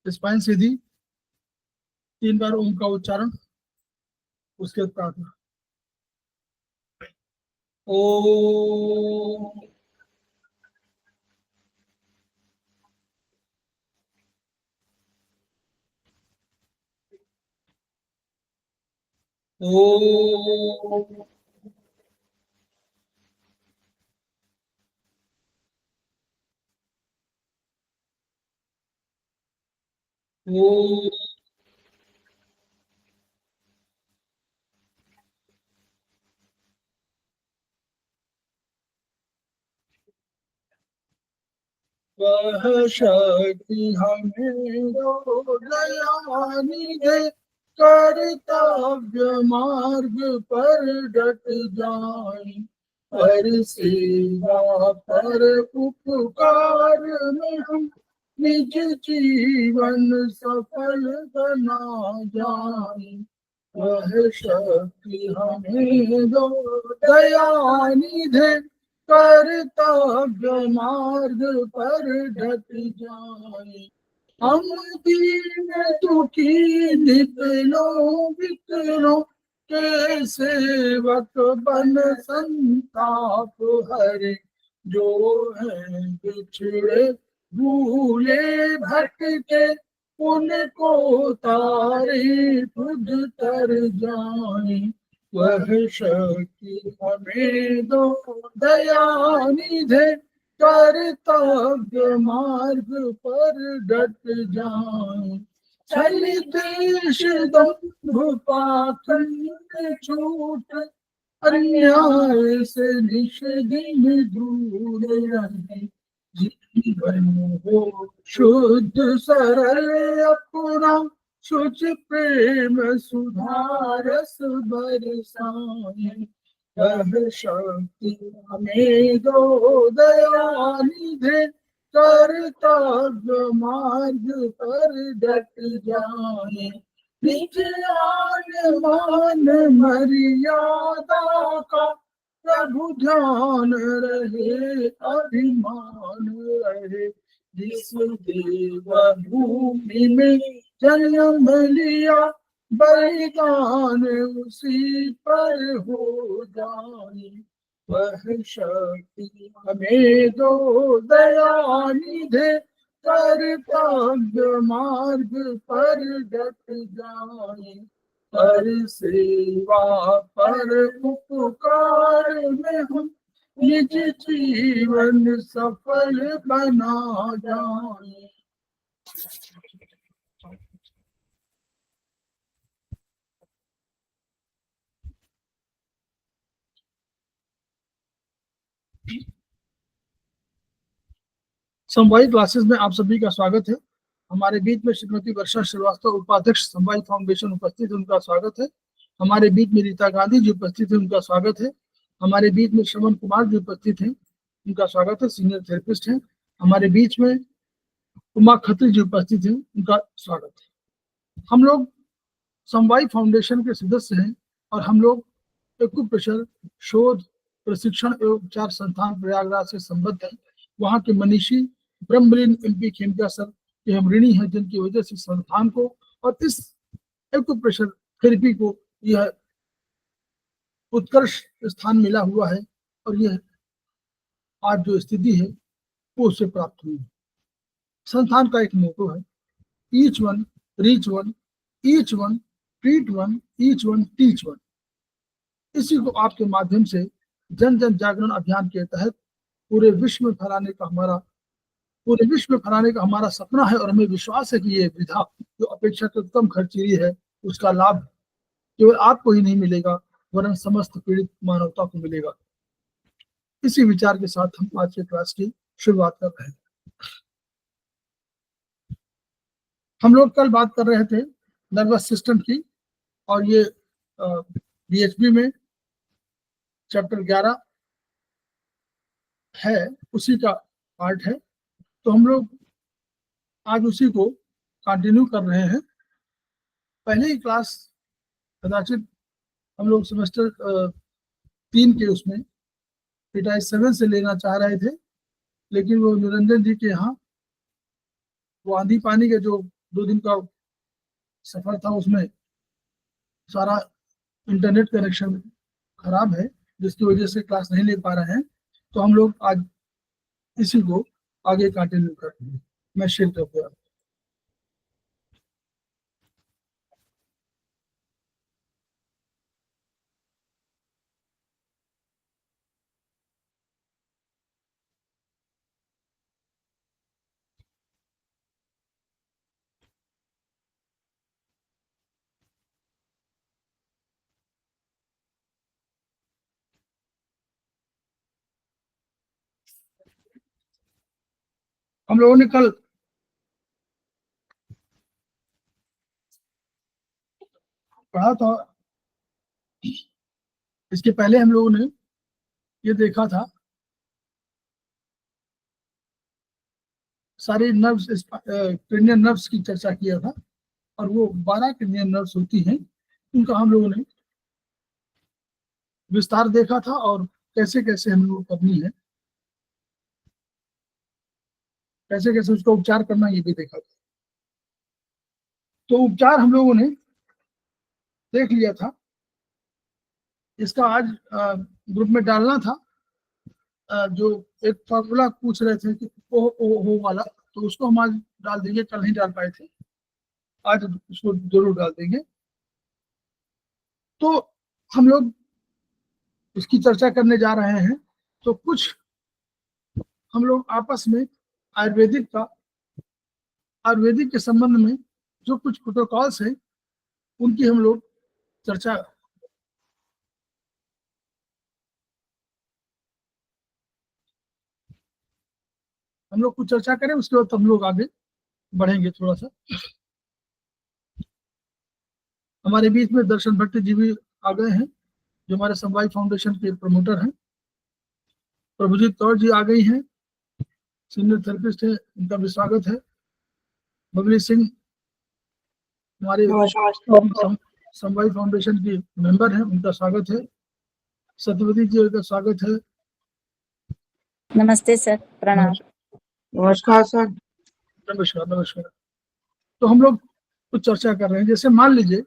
Spine सीधी, 3 बार ओम का उच्चारण, उसके बाद प्रार्थना। ओम ओम ओम वह शक्ति हमें दो दयानी दे, कर्तव्य मार्ग पर डट जाए, हर सेवा पर उपकार में हम निज जीवन सफल बना जाए। वह शक्ति हमें दो दयानिधे, कर्तव्य मार्ग पर डट जाए, हम दीन दुखी निकलो विकलो के सेवक बन संताप हरे, जो है बिछड़े भूले भटके उनको तारे खुद तर जाए। वह शक्ति हमें दो दयानिधे, कर्तव्य मार्ग पर डट जाए, छल द्वेष दंभ पाखंड छूट, अन्याय से निष्दिन दूर रहे, जीवन हो शुद्ध सरल अपना, शुच प्रेम सुधारस बरसाए। वह शक्ति हमें दो दयानिधे, कर्तव्य मार्ग पर डट जाए, निज आन मान मर्यादा का प्रभु ध्यान रहे, अभिमान रहे, जिस देव भूमि में जन्म लिया, बलिदान उसी पर हो जाए। वह शक्ति हमें दो दयानिधे, कर्तव्य मार्ग पर डट जाए, हर सेवा पर उपकार में हम निज जीवन सफल बना जाए। समवायी क्लासेस में आप सभी का स्वागत है। हमारे बीच में श्रीमती वर्षा श्रीवास्तव उपाध्यक्ष समवायी फाउंडेशन उपस्थित है, उनका स्वागत है। हमारे बीच में रीता गांधी जी उपस्थित है, उनका स्वागत है। हमारे बीच में श्रवण कुमार जी उपस्थित हैं, उनका स्वागत है, सीनियर थेरेपिस्ट हैं। हमारे बीच में उमा खत्री जी उपस्थित हैं, उनका स्वागत है। हम लोग समवायी फाउंडेशन के सदस्य हैं और हम लोग एक्यूप्रेशर शोध प्रशिक्षण एवं उपचार संस्थान प्रयागराज से संबद्ध हैं। वहाँ के मनीषी ब्रह्मलीन MP खेमका सर के हम ऋणी हैं, जिनकी वजह से संस्थान को और इस एक्यूप्रेशर थेरेपी को यह उत्कर्ष स्थान मिला हुआ है और यह आज जो स्थिति है वो उससे प्राप्त हुई है। संस्थान का एक मोटो है, each one reach one, each one treat one, each one teach one. इसी को आपके माध्यम से जन जन जागरण अभियान के तहत पूरे विश्व में फैलाने का हमारा सपना है और हमें विश्वास है कि ये विधा जो अपेक्षाकृत कम खर्चीली है, उसका लाभ केवल आपको ही नहीं मिलेगा वरन समस्त पीड़ित मानवता को मिलेगा। इसी विचार के साथ हम आज के क्लास की शुरुआत कर रहे हैं। हम लोग कल बात कर रहे थे नर्वस सिस्टम की और ये BHB में चैप्टर 11 है, उसी का पार्ट है। तो हम लोग आज उसी को कंटिन्यू कर रहे हैं। पहले ही क्लास कदाचित हम लोग सेमेस्टर 3 के उसमें पिटाइज 7 से लेना चाह रहे थे, लेकिन वो निरंजन जी के यहाँ वो आंधी पानी के जो 2 दिन का सफर था, उसमें सारा इंटरनेट कनेक्शन खराब है, जिसकी वजह से क्लास नहीं ले पा रहे हैं। तो हम लोग आज इसी को आगे कंटिन्यू करते हैं। मैं शेयर कर दिया। हम लोगों ने कल पढ़ा था, इसके पहले हम लोगों ने ये देखा था सारे नर्व्स, क्रेनियल नर्व्स की चर्चा किया था, और वो 12 क्रेनियल नर्व्स होती हैं, उनका हम लोगों ने विस्तार देखा था, और कैसे कैसे हम लोग करनी है, कैसे कैसे उसका उपचार करना, ये भी देखा था। तो उपचार हम लोगों ने देख लिया था। इसका आज ग्रुप में डालना था। जो एक फॉर्मूला पूछ रहे थे कि ओ वाला, तो उसको हम आज डाल देंगे, कल नहीं डाल पाए थे, आज उसको जरूर डाल देंगे। तो हम लोग इसकी चर्चा करने जा रहे हैं। तो कुछ हम लोग आपस में आयुर्वेदिक के संबंध में जो कुछ प्रोटोकॉल्स हैं, उनकी हम लोग चर्चा कुछ चर्चा करें, उसके बाद हम लोग आगे बढ़ेंगे थोड़ा सा। हमारे बीच में दर्शन भट्ट जी भी आ गए हैं, जो हमारे समवाय फाउंडेशन के प्रमोटर हैं। प्रभुजीत कौर जी आ गई हैं, सीनियर थेरेपिस्ट है, उनका भी स्वागत है। बबली सिंह हमारे समवाय फाउंडेशन की मेंबर हैं, उनका स्वागत है। सत्यवती जी का स्वागत है। नमस्ते सर, प्रणाम। नमस्कार सर। नमस्कार नमस्कार। तो हम लोग कुछ चर्चा कर रहे हैं, जैसे मान लीजिए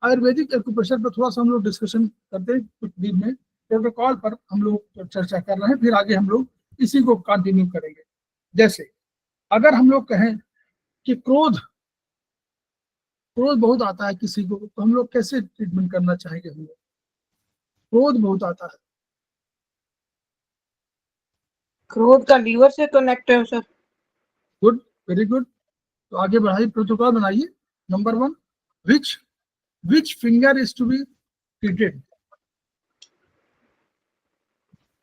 आयुर्वेदिक एक्यूप्रेशर पर थोड़ा सा हम लोग डिस्कशन करते हैं, कुछ दिन में प्रोटोकॉल पर हम लोग चर्चा कर रहे हैं, फिर आगे हम लोग इसी को कंटिन्यू करेंगे। जैसे अगर हम लोग कहें कि क्रोध बहुत आता है किसी को, तो हम लोग कैसे ट्रीटमेंट करना चाहेंगे? हम लोग क्रोध बहुत आता है, क्रोध का लीवर से कनेक्ट है सर। Good, very good. तो आगे बढ़ाइए, प्रोटोकॉल बनाइए। Number 1, which finger is to be treated?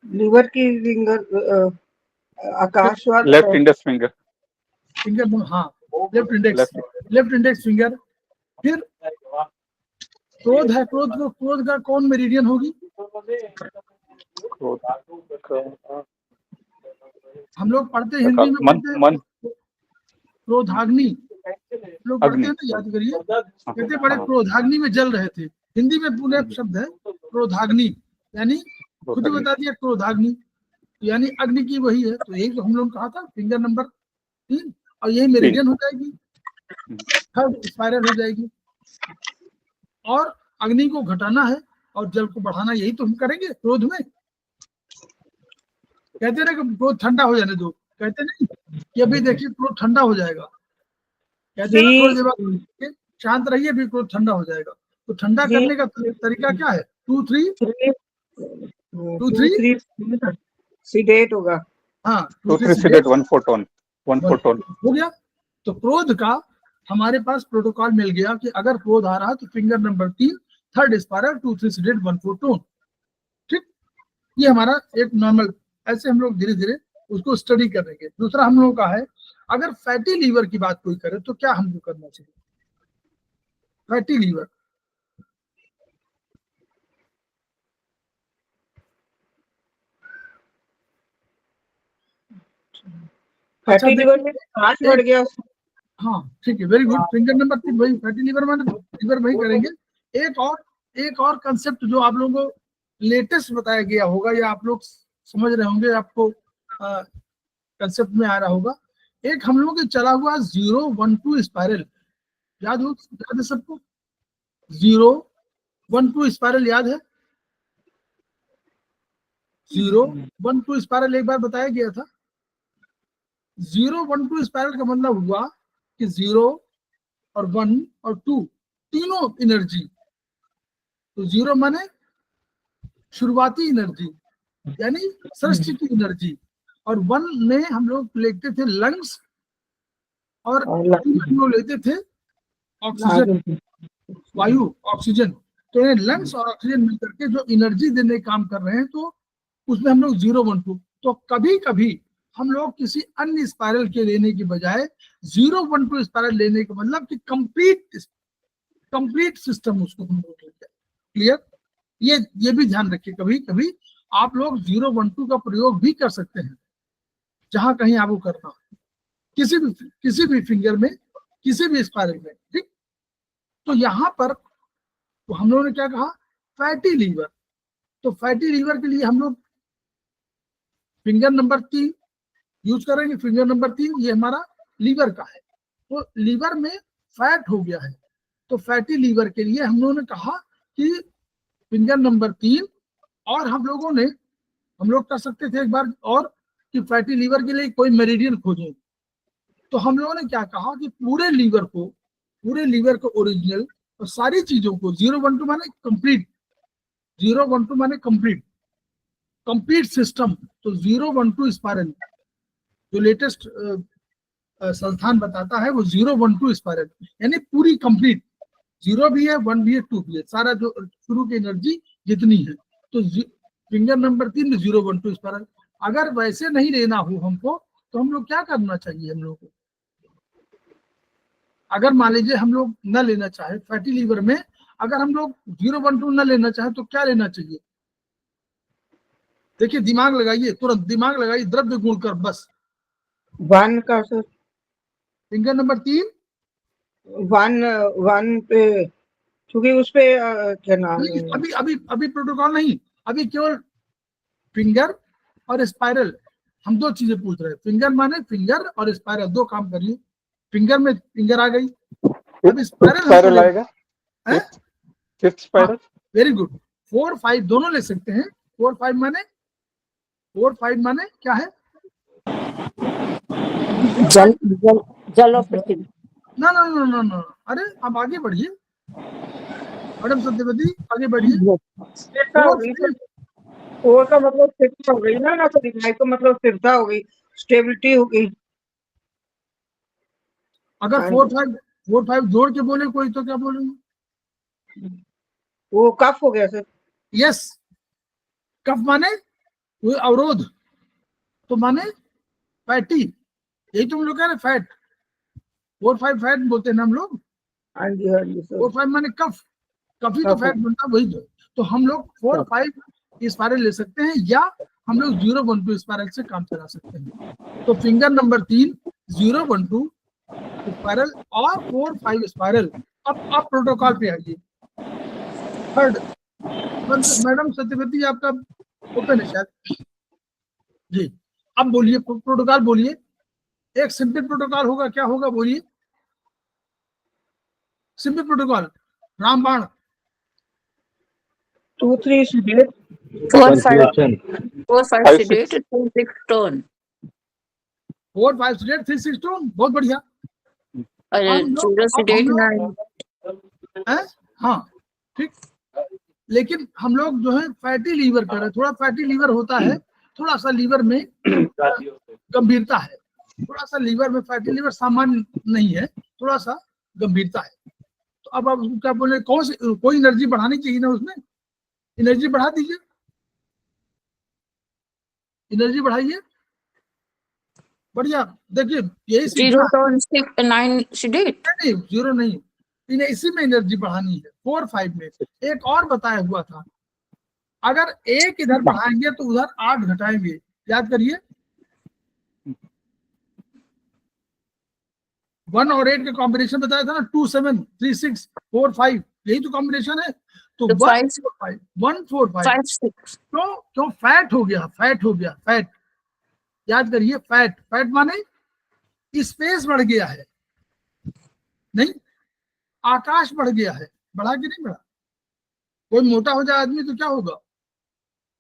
Liver की फिंगर आकाशवाद, लेफ्ट इंडेक्स फिंगर। हाँ, लेफ्ट इंडेक्स फिंगर। फिर क्रोध है, क्रोध का कौन मेरिडियन होगी? हम लोग पढ़ते हैं हिंदी में, मन क्रोधाग्नि लोग पढ़ते हैं ना, याद करिए। कहते बड़े क्रोधाग्नि में जल रहे थे। हिंदी में पूरे शब्द है क्रोधाग्नि, यानी खुद ही बता दिया क्रोधाग्नि, यानी अग्नि की वही है। तो यही तो हम लोग कहा था, फिंगर नंबर 3, और यही मेरिडियन हो जाएगी, थर्ड स्पाइरल हो जाएगी। और अग्नि को घटाना है और जल को बढ़ाना, यही तो हम करेंगे क्रोध में। कहते ना कि क्रोध ठंडा हो जाने दो, कहते नहीं कि अभी देखिए क्रोध ठंडा हो जाएगा, कहते ना थोड़ी देर बाद शांत रहिए, भी क्रोध ठंडा हो जाएगा। तो ठंडा करने का तरीका क्या है? 2 3 सीडेट होगा। हाँ, 2 3 सीडेट, 1 4 टोन, 1 4 टोन हो गया। तो क्रोध का हमारे पास प्रोटोकॉल मिल गया कि अगर क्रोध आ रहा है तो finger number 3, third spiral, 2 3 seeded, 1 4 tone. ठीक, ये हमारा एक नॉर्मल, ऐसे हम लोग धीरे धीरे उसको स्टडी करेंगे। दूसरा हम लोगों का है, अगर फैटी लीवर की बात कोई करे तो क्या हमको करना चाहिए? फैटी लीवर, फैटी लीवर में कांच बढ़ गया। हाँ ठीक है, वेरी गुड। फिंगर नंबर 3 वही फैटी लीवर में, लीवर वही करेंगे। एक और कंसेप्ट जो आप लोगों को लेटेस्ट बताया गया होगा, या आप लोग समझ रहे होंगे, आपको कंसेप्ट में आ रहा होगा। एक हम लोगों के चला हुआ 0 1 2 स्पाइरल, याद है सबको? 0 1 2 स्पाइरल याद है? 0 1 2 स्पाइरल एक बार बताया गया था। 0 1 2 स्पाइरल का मतलब हुआ कि 0 और 1 और 2 तीनों एनर्जी। तो 0 माने शुरुआती एनर्जी यानी सृष्टि की एनर्जी, और 1 में हम लोग लेते थे लंग्स, और 2 में हम लोग लेते थे ऑक्सीजन, वायु, ऑक्सीजन। तो ये लंग्स और ऑक्सीजन मिलकर के जो एनर्जी देने का काम कर रहे हैं, तो उसमें हम लोग 0 1 2। तो कभी कभी हम लोग किसी अन्य स्पाइरल के लेने की बजाय 0 1 2 स्पाइरल लेने का मतलब कि कंप्लीट सिस्टम उसको हम लोग लेते हैं। क्लियर? ये भी ध्यान रखिए, कभी कभी आप लोग 0 1 2 का प्रयोग भी कर सकते हैं जहां कहीं आपको करना हो, किसी भी फिंगर में, किसी भी स्पाइरल में। ठीक? तो यहाँ पर तो हम लोगों ने क्या कहा? Fatty liver. तो फैटी लीवर के लिए हम लोग फिंगर नंबर 3 यूज करेंगे। फिंगर नंबर 3 ये हमारा लीवर का है। तो लीवर में फैट हो गया है, तो फैटी लीवर के लिए हम लोगों ने कहा कि फिंगर नंबर 3, और हम लोग कर सकते थे एक बार और कि फैटी लीवर के लिए कोई मेरिडियन खोजें। तो हम लोगों ने क्या कहा कि पूरे लीवर को ओरिजिनल और सारी चीजों को 0 1 2 माने कंप्लीट, 0 1 2 माने कंप्लीट सिस्टम। तो 0 1 2 स्पाइरल जो लेटेस्ट संस्थान बताता है वो 0 1 2 स्पाइरल यानी पूरी कंप्लीट, 0 भी है, 1 भी है, 2 भी है, सारा जो शुरू की एनर्जी जितनी है। तो फिंगर नंबर 3 में 0 1 2 स्पाइरल। अगर वैसे नहीं लेना हो हमको, तो हम लोग क्या करना चाहिए? हम लोग को अगर मान लीजिए हम लोग न लेना चाहे फैटी लीवर में, अगर हम लोग 0 1 2 न लेना चाहे तो क्या लेना चाहिए? देखिए, दिमाग लगाइए, तुरंत दिमाग लगाइए, द्रव्य गुण कर बस। 1 का सर, फिंगर नंबर 3 1 पे, क्योंकि उस पे क्या नाम है, अभी प्रोटोकॉल नहीं, अभी केवल फिंगर और स्पाइरल। हम दो चीजें पूछ रहे हैं, फिंगर माने फिंगर और स्पाइरल, दो काम करिए। फिंगर में फिंगर आ गई, अब स्पाइरल आएगा, फिफ्थ स्पाइरल। Very good. 4 5 दोनों ले सकते हैं। 4 5 माने क्या है? जल और पृथ्वी। ना, अरे आप आगे बढ़िए मैडम सत्यवती, आगे बढ़िए। 4 का मतलब स्थिरता हो गई ना, तो 5 का मतलब स्थिरता हो गई, स्टेबिलिटी हो गई। अगर 4 5 जोड़ के बोले कोई तो क्या बोलेंगे? वो कफ हो गया सर। यस, कफ माने वो अवरोध, तो माने फैटी, यही तुम लोग कह रहे फैट। 4 5 फैट बोलते हैं ना हम लोग। हाँ जी सर। 4 5 माने कफ, कफी तो फैट बनता वही तो हम लोग 4 5 स्पाइरल ले सकते हैं, या हम लोग 0 1 2 स्पाइरल से काम चला सकते हैं। तो फिंगर नंबर 3 0 1 2 स्पाइरल और 4 5 स्पाइरल। अब प्रोटोकॉल पे आइए। थर्ड, मैडम सत्यवती आपका ओपन है शायद जी। अब बोलिए प्रोटोकॉल, बोलिए। एक सिंपल प्रोटोकॉल होगा, क्या होगा बोलिए? सिंपल प्रोटोकॉल, रामबाण। 2 3 sedate, 4 5 sedate, 2 6 turn। 4 5 sedate, 3 6 turn, बहुत बढ़िया। 0 sedate 9। हाँ ठीक, लेकिन हम लोग जो है फैटी लीवर कर रहे हैं। थोड़ा फैटी लीवर होता है, थोड़ा सा लीवर में गंभीरता है, थोड़ा सा लीवर में फैटी लीवर सामान्य नहीं है, थोड़ा सा गंभीरता है। तो अब आप क्या बोले, कोई एनर्जी बढ़ानी चाहिए ना, उसमें एनर्जी बढ़ा दीजिए, एनर्जी बढ़ाइए, बढ़िया। देखिए यही 0 turn 6 9 sedate। नहीं, 0 नहीं, इसी में एनर्जी बढ़ानी है। 4 5 में एक और बताया हुआ था, अगर एक इधर बढ़ाएंगे तो उधर 8 घटाएंगे, याद करिए। 1 और 8 का कॉम्बिनेशन बताया था ना, 2 7 3 6 4 5, यही तो कॉम्बिनेशन है। तो 1 4 5 क्यों फैट हो गया, फैट याद करिए। फैट माने स्पेस बढ़ गया है, नहीं आकाश बढ़ गया है, बढ़ा कि नहीं बढ़ा? कोई मोटा हो जाए आदमी तो क्या होगा,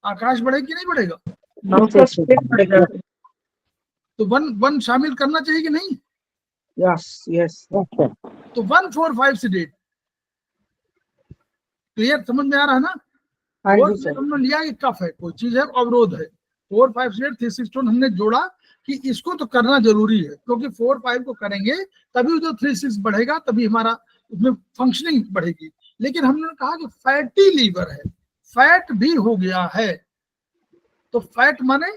आकाश बढ़े कि नहीं बढ़ेगा? हाँ सर, स्प्लिट बढ़ेगा। तो वन वन शामिल करना चाहिए कि नहीं? Yes yes. तो 1 4 5 से 8 क्लियर, समझ में आ रहा है ना? हाँ और जी सर। हमने लिया कि कफ है, कोई चीज है, अवरोध है। 4 5 से 8 3 6 टोन हमने जोड़ा कि इसको तो करना जरूरी है, क्योंकि 4 5 को करेंगे तभी जो 3 6 बढ़ेगा, तभी हमारा उसमें फंक्शनिंग बढ़ेगी। लेकिन हमने कहा कि फैटी लीवर है, फैट भी हो गया है, तो फैट माने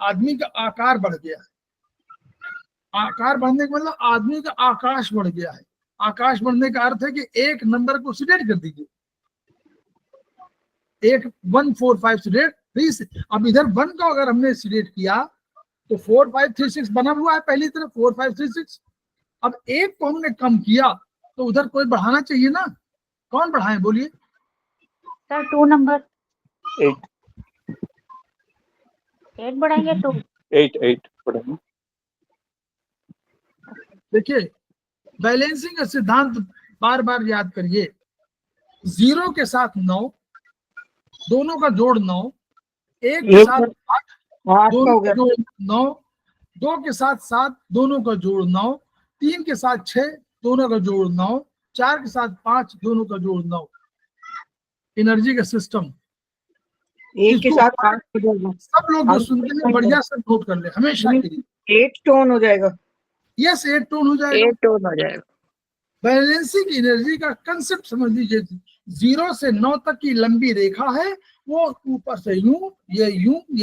आदमी का आकार बढ़ गया है। आकार बढ़ने का मतलब आदमी का आकाश बढ़ गया है। आकाश बढ़ने का अर्थ है कि एक नंबर को सिलेक्ट कर दीजिए, एक 1 4 5 सिलेक्ट 3 से। अब इधर 1 को अगर हमने सिलेक्ट किया तो 4 5 3 6 बना हुआ है पहली तरफ, 4 5 3 6। अब एक को हमने कम किया तो उधर कोई बढ़ाना चाहिए ना, कौन बढ़ाए बोलिए? सर 2 नंबर 8 8 बढ़ाएंगे 2। 8 पढ़ेंगे। देखिए बैलेंसिंग का सिद्धांत बार बार याद करिए, 0 के साथ 9, दोनों का जोड़ 9, 1 के साथ 8, 8 दोनों हो का गया। जोड़ 9, 2 के साथ 7, दोनों का जोड़ 9, 3 के साथ 6, दोनों का जोड़ 9, 4 के साथ 5, दोनों का जोड़ 9। एनर्जी का सिस्टम, एक के इसको साथ 8 हो जाएगा। सब लोग जो सुनते हैं बढ़िया से नोट कर ले हमेशा के लिए। 8 टोन हो जाएगा। यस 8 टोन हो जाएगा। 8 टोन हो जाएगा। बैलेंसिंग एनर्जी का कंसेप्ट समझ लीजिए, 0 से 9 तक की लंबी रेखा है, वो ऊपर से यूं, ये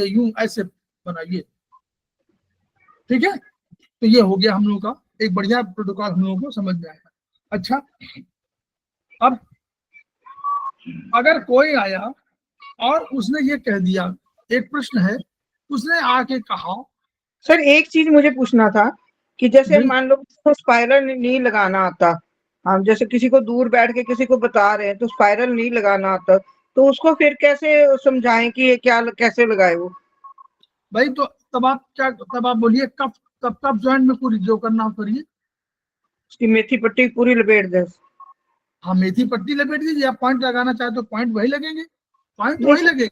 यूं ऐसे बनाइए, ठीक है? तो ये हो गया हम लोगों का एक बढ़िया प्रोटोकॉल, हम लोगों को समझ में आया। अच्छा, अब अगर कोई आया और उसने ये कह दिया, एक प्रश्न है, उसने आके कहा सर एक चीज मुझे पूछना था कि जैसे बिल- मान लो उसको स्पाइरल नहीं लगाना आता, हम जैसे किसी को दूर बैठ के किसी को बता रहे हैं तो स्पाइरल नहीं लगाना आता, तो उसको फिर कैसे समझाएं कि ये क्या कैसे लगाए वो? भाई तो तब आप बोलिए कब ज्वाइंट में पूरी जो करना हो करिए। उसकी मेथी पट्टी पूरी लपेट दे। हाँ मेथी पट्टी लपेट दीजिए, आप पॉइंट लगाना चाहे तो पॉइंट वही लगेंगे, पॉइंट तो नहीं वही लगेंगे।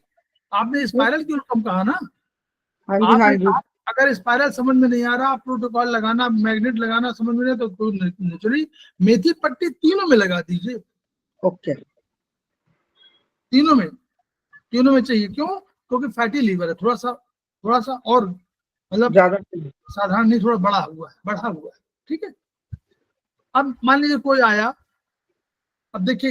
आपने स्पाइरल क्यों कम कहा ना? हाँ जी हाँ जी। अगर स्पाइरल समझ में नहीं आ रहा, प्रोटोकॉल लगाना, मैग्नेट लगाना समझ में नहीं, तो नेचुरली मेथी पट्टी तीनों में लगा दीजिए। ओके। तीनों में चाहिए, क्यों? क्योंकि फैटी लीवर है, थोड़ा सा और मतलब ज्यादा साधारण नहीं, थोड़ा बढ़ा हुआ है, ठीक है? अब मान लीजिए कोई आया, अब देखिए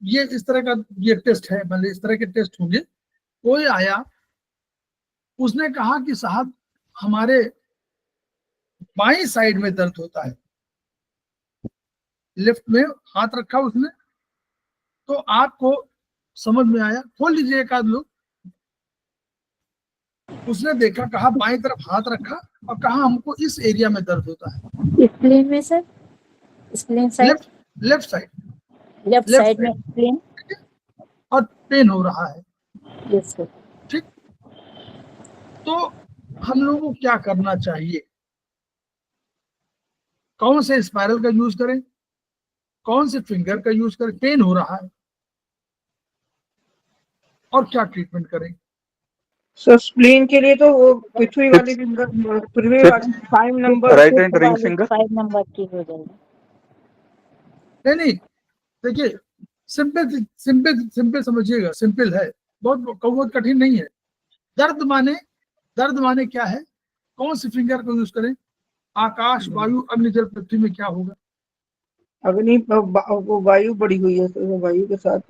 ये इस तरह का ये टेस्ट है, मतलब इस तरह के टेस्ट होंगे। कोई आया, उसने कहा कि साहब हमारे बाईं साइड में दर्द होता है, लेफ्ट में हाथ रखा उसने, तो आपको समझ में आया, खोल लीजिए एक आध लोग, उसने देखा, कहा बाईं तरफ हाथ रखा और कहा हमको इस एरिया में दर्द होता है। स्प्लीन में sir, spleen side, left side, left side में स्प्लीन, और पेन हो रहा है, यस सर। ठीक? तो हम लोगों को क्या करना चाहिए? कौन से स्पाइरल का यूज करें, कौन से फिंगर का यूज करें? पेन हो रहा है और क्या ट्रीटमेंट करें? सो स्प्लीन के लिए तो वो पृथ्वी वाली फिंगर, पृथ्वी वाली 5 number, right hand ring finger. 5 number की हो जाएगी। नहीं देखिए, सिंपल समझिएगा, सिंपल है, बहुत कठिन नहीं है। दर्द माने क्या है? कौन सी फिंगर को यूज करें? आकाश, वायु, अग्नि, जल, पृथ्वी में क्या होगा? अग्नि, वो वायु बढ़ी हुई है तो वो वायु के साथ।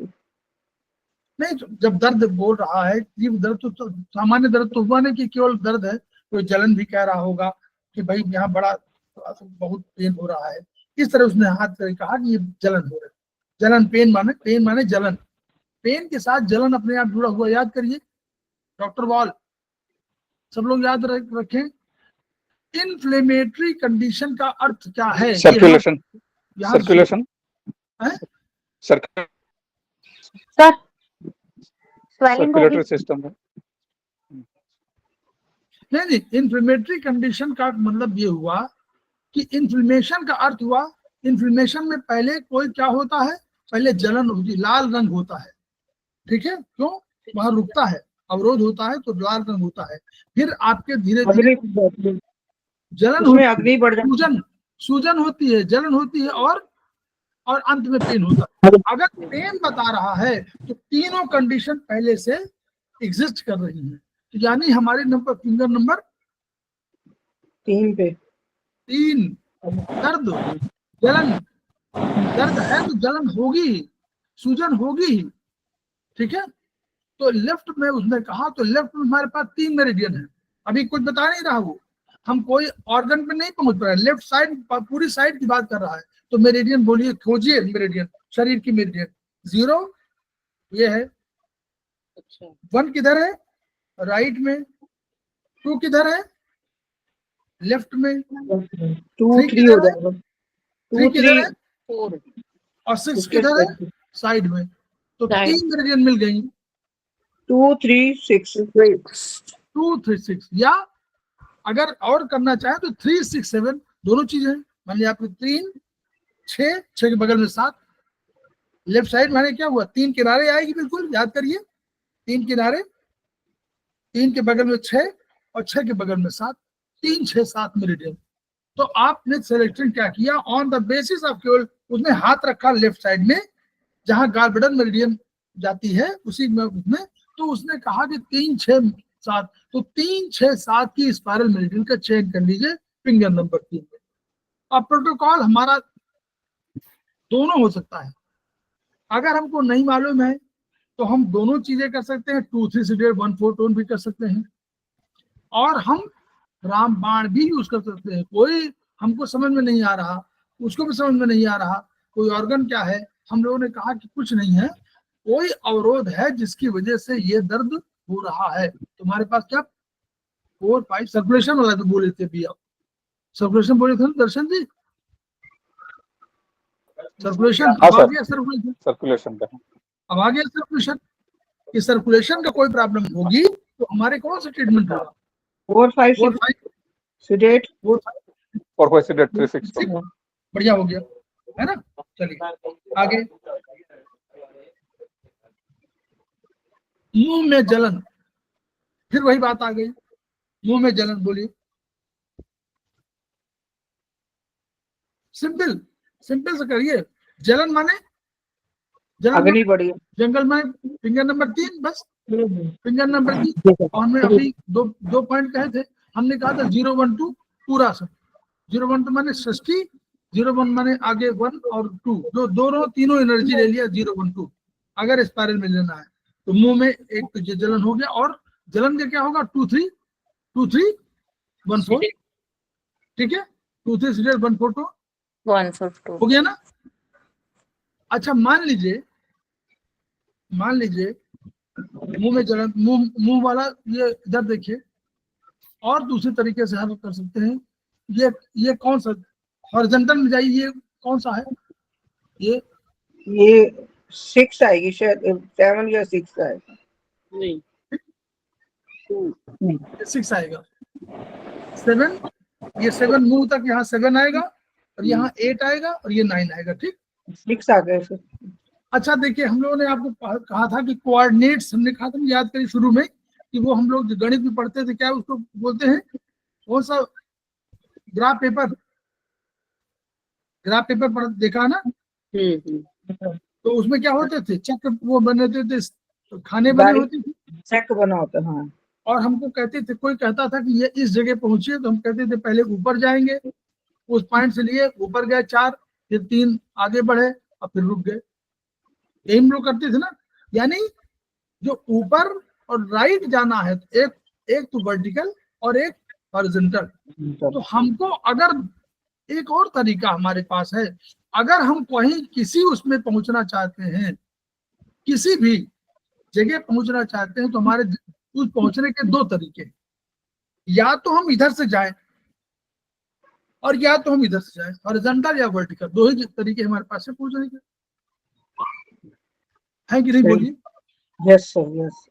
नहीं, जब दर्द बोल रहा है, ये दर्द तो सामान्य दर्द तो हुआ नहीं कि केवल दर्द है, कोई जलन भी कह रहा होगा कि भाई यहाँ बड़ा बहुत पेन हो रहा है, इस तरह उसने हाथ से कहा कि ये जलन हो रहा है। जलन, पेन माने जलन, पेन के साथ जलन अपने आप जुड़ा हुआ, याद करिए डॉक्टर वॉल, सब लोग याद रखें। इन्फ्लेमेटरी कंडीशन का अर्थ क्या है? सर्कुलेशन, यहाँ सर्कुलेशन, सर सर्कुलेटरी सिस्टम है। नहीं, इन्फ्लेमेटरी कंडीशन का मतलब ये हुआ कि इन्फ्लेमेशन का अर्थ हुआ इन्फ्लेमेशन में पहले कोई क्या होता है, पहले जलन होती है, लाल रंग होता है, ठीक है, क्यों, वहां रुकता है, अवरोध होता है तो लाल रंग होता है। फिर आपके धीरे धीरे अग्नि, जलन उसमें होती अग्नि बढ़ है, जाती सूजन सूजन होती है, जलन होती है, और अंत में पेन होता है। अगर पेन बता रहा है तो तीनों कंडीशन पहले से एग्जिस्ट कर रही हैं, तो यानी हमारे नंबर फिंगर नंबर 3 पे 3 दर्द, जलन, दर्द है तो जलन होगी ही, सूजन होगी ही, ठीक है। तो लेफ्ट में उसने कहा, तो लेफ्ट में हमारे पास 3 मेरिडियन है, अभी कुछ बता नहीं रहा वो, हम कोई ऑर्गन पे नहीं पहुंच पा रहे, लेफ्ट साइड पूरी साइड की बात कर रहा है। तो मेरिडियन बोलिए, खोजिए मेरिडियन, शरीर की मेरिडियन। 0 ये है, 1 किधर है, राइट में, 2 किधर है, लेफ्ट में, 2 3 3 हो जाएगा, 3 2 किधर 3 है, 4. और 6 उसके किधर है, साइड में। तो Side. 3 मेरिडियन मिल गई, 2 3 6 2 3 6, या अगर और करना चाहे तो 3 6 7 दोनों चीजें हैं। मान लिया आपके 3 6 6 के बगल में 7, लेफ्ट साइड माने क्या हुआ, 3 किनारे आएगी, बिल्कुल याद करिए, 3 किनारे, 3 के बगल में 6 और 6 के बगल में 7, 3 6 7 मेरिडियन। तो आपने सिलेक्शन क्या किया, ऑन द बेसिस ऑफ, केवल उसने हाथ रखा लेफ्ट साइड में जहां गॉलब्लैडर मेरिडियन जाती है उसी में उसमें, तो उसने कहा कि 3 6 7, तो 3 6 7 की स्पाइरल मेरिडियन का चेक कर लीजिए फिंगर नंबर 3 में। अब प्रोटोकॉल हमारा दोनों हो सकता है, अगर हमको नहीं मालूम है तो हम दोनों चीजें कर सकते हैं, 2 3 सीडेड 1 4 टोन भी कर सकते हैं, और हम रामबाण भी यूज कर सकते हैं। कोई हमको समझ में नहीं आ रहा, उसको भी समझ में नहीं आ रहा, कोई ऑर्गन क्या है, हम लोगों ने कहा कि कुछ नहीं है, कोई अवरोध है जिसकी वजह से ये दर्द हो रहा है। तुम्हारे पास क्या 4 5 सर्कुलेशन वाला तो बोले थे भी, आप सर्कुलेशन बोले थे ना दर्शन जी, सर्कुलेशन हाँ अब आ सर, गया, सर्कुलेशन सर्कुलेशन का अब आ गया, सर्कुलेशन कि सर्कुलेशन का कोई प्रॉब्लम होगी तो हमारे कौन सा ट्रीटमेंट होगा, 4 5 4 6 5 sedate 4 5 और कोई सीडेड 3 6 6, बढ़िया हो गया है ना। चलिए आगे, मुंह में जलन, फिर वही बात आ गई, मुंह में जलन, बोलिए, सिंपल सिंपल से करिए, जलन माने, जलन अग्नि बढ़ी जंगल में फिंगर नंबर 3, बस फिंगर नंबर 3। और हमने अभी दो पॉइंट कहे थे, हमने कहा था 0 1 2 पूरा सब, 0 1 तो माने षष्ठी, 0 1 माने आगे 1 और 2, जो दोनों तीनों एनर्जी ले लिया 0 1 2, अगर स्पाइरल में लेना है तो मुंह में एक तो जलन हो गया, और जलन का क्या होगा 2 3 1 4, ठीक है, 2 3 सीरियल 1 4 2 1 4 2. हो गया ना। अच्छा मान लीजिए मुंह में जलन, मुंह वाला, ये इधर देखिए, और दूसरे तरीके से हम कर सकते हैं, ये कौन सा, हॉरिजॉन्टल में जाइए, ये कौन सा है, ये 6 आएगी शायद, 7 या 6 आएगा, नहीं 6 आएगा, 7, ये 7 मुंह तक, यहाँ 7 आएगा, और यहाँ 8 आएगा, और ये 9 आएगा, ठीक। 6 आ गए सर। अच्छा देखिए, हम लोगों ने आपको कहा था कि कोऑर्डिनेट्स, हमने कहा था, याद करिए शुरू में, कि वो हम लोग जो गणित में पढ़ते थे, क्या उसको बोलते हैं, कौन सा, ग्राफ पेपर पढ़ देखा ना, तो उसमें क्या होते थे, चक्र वो बने थे, खाने बने होते थे, चेक बना होता है, हाँ। और हमको कहते थे, कोई कहता था कि ये इस जगह पहुंचे, तो हम कहते थे पहले ऊपर जाएंगे, उस पॉइंट से लिए ऊपर गए 4, फिर 3 आगे बढ़े, और फिर रुक गए, यही हम लोग करते थे ना। यानी जो ऊपर और राइट जाना है, तो एक तो वर्टिकल और एक हॉरिजॉन्टल। तो हमको अगर एक और तरीका हमारे पास है, अगर हम कहीं किसी उसमें पहुंचना चाहते हैं, किसी भी जगह पहुंचना चाहते हैं, तो हमारे उस पहुंचने के 2 तरीके, या तो हम इधर से जाएं और या तो हम इधर से जाएं, हॉरिजॉन्टल या वर्टिकल, 2 ही तरीके हमारे पास है पहुंचने के, है कि नहीं, बोलिए। Yes sir, yes.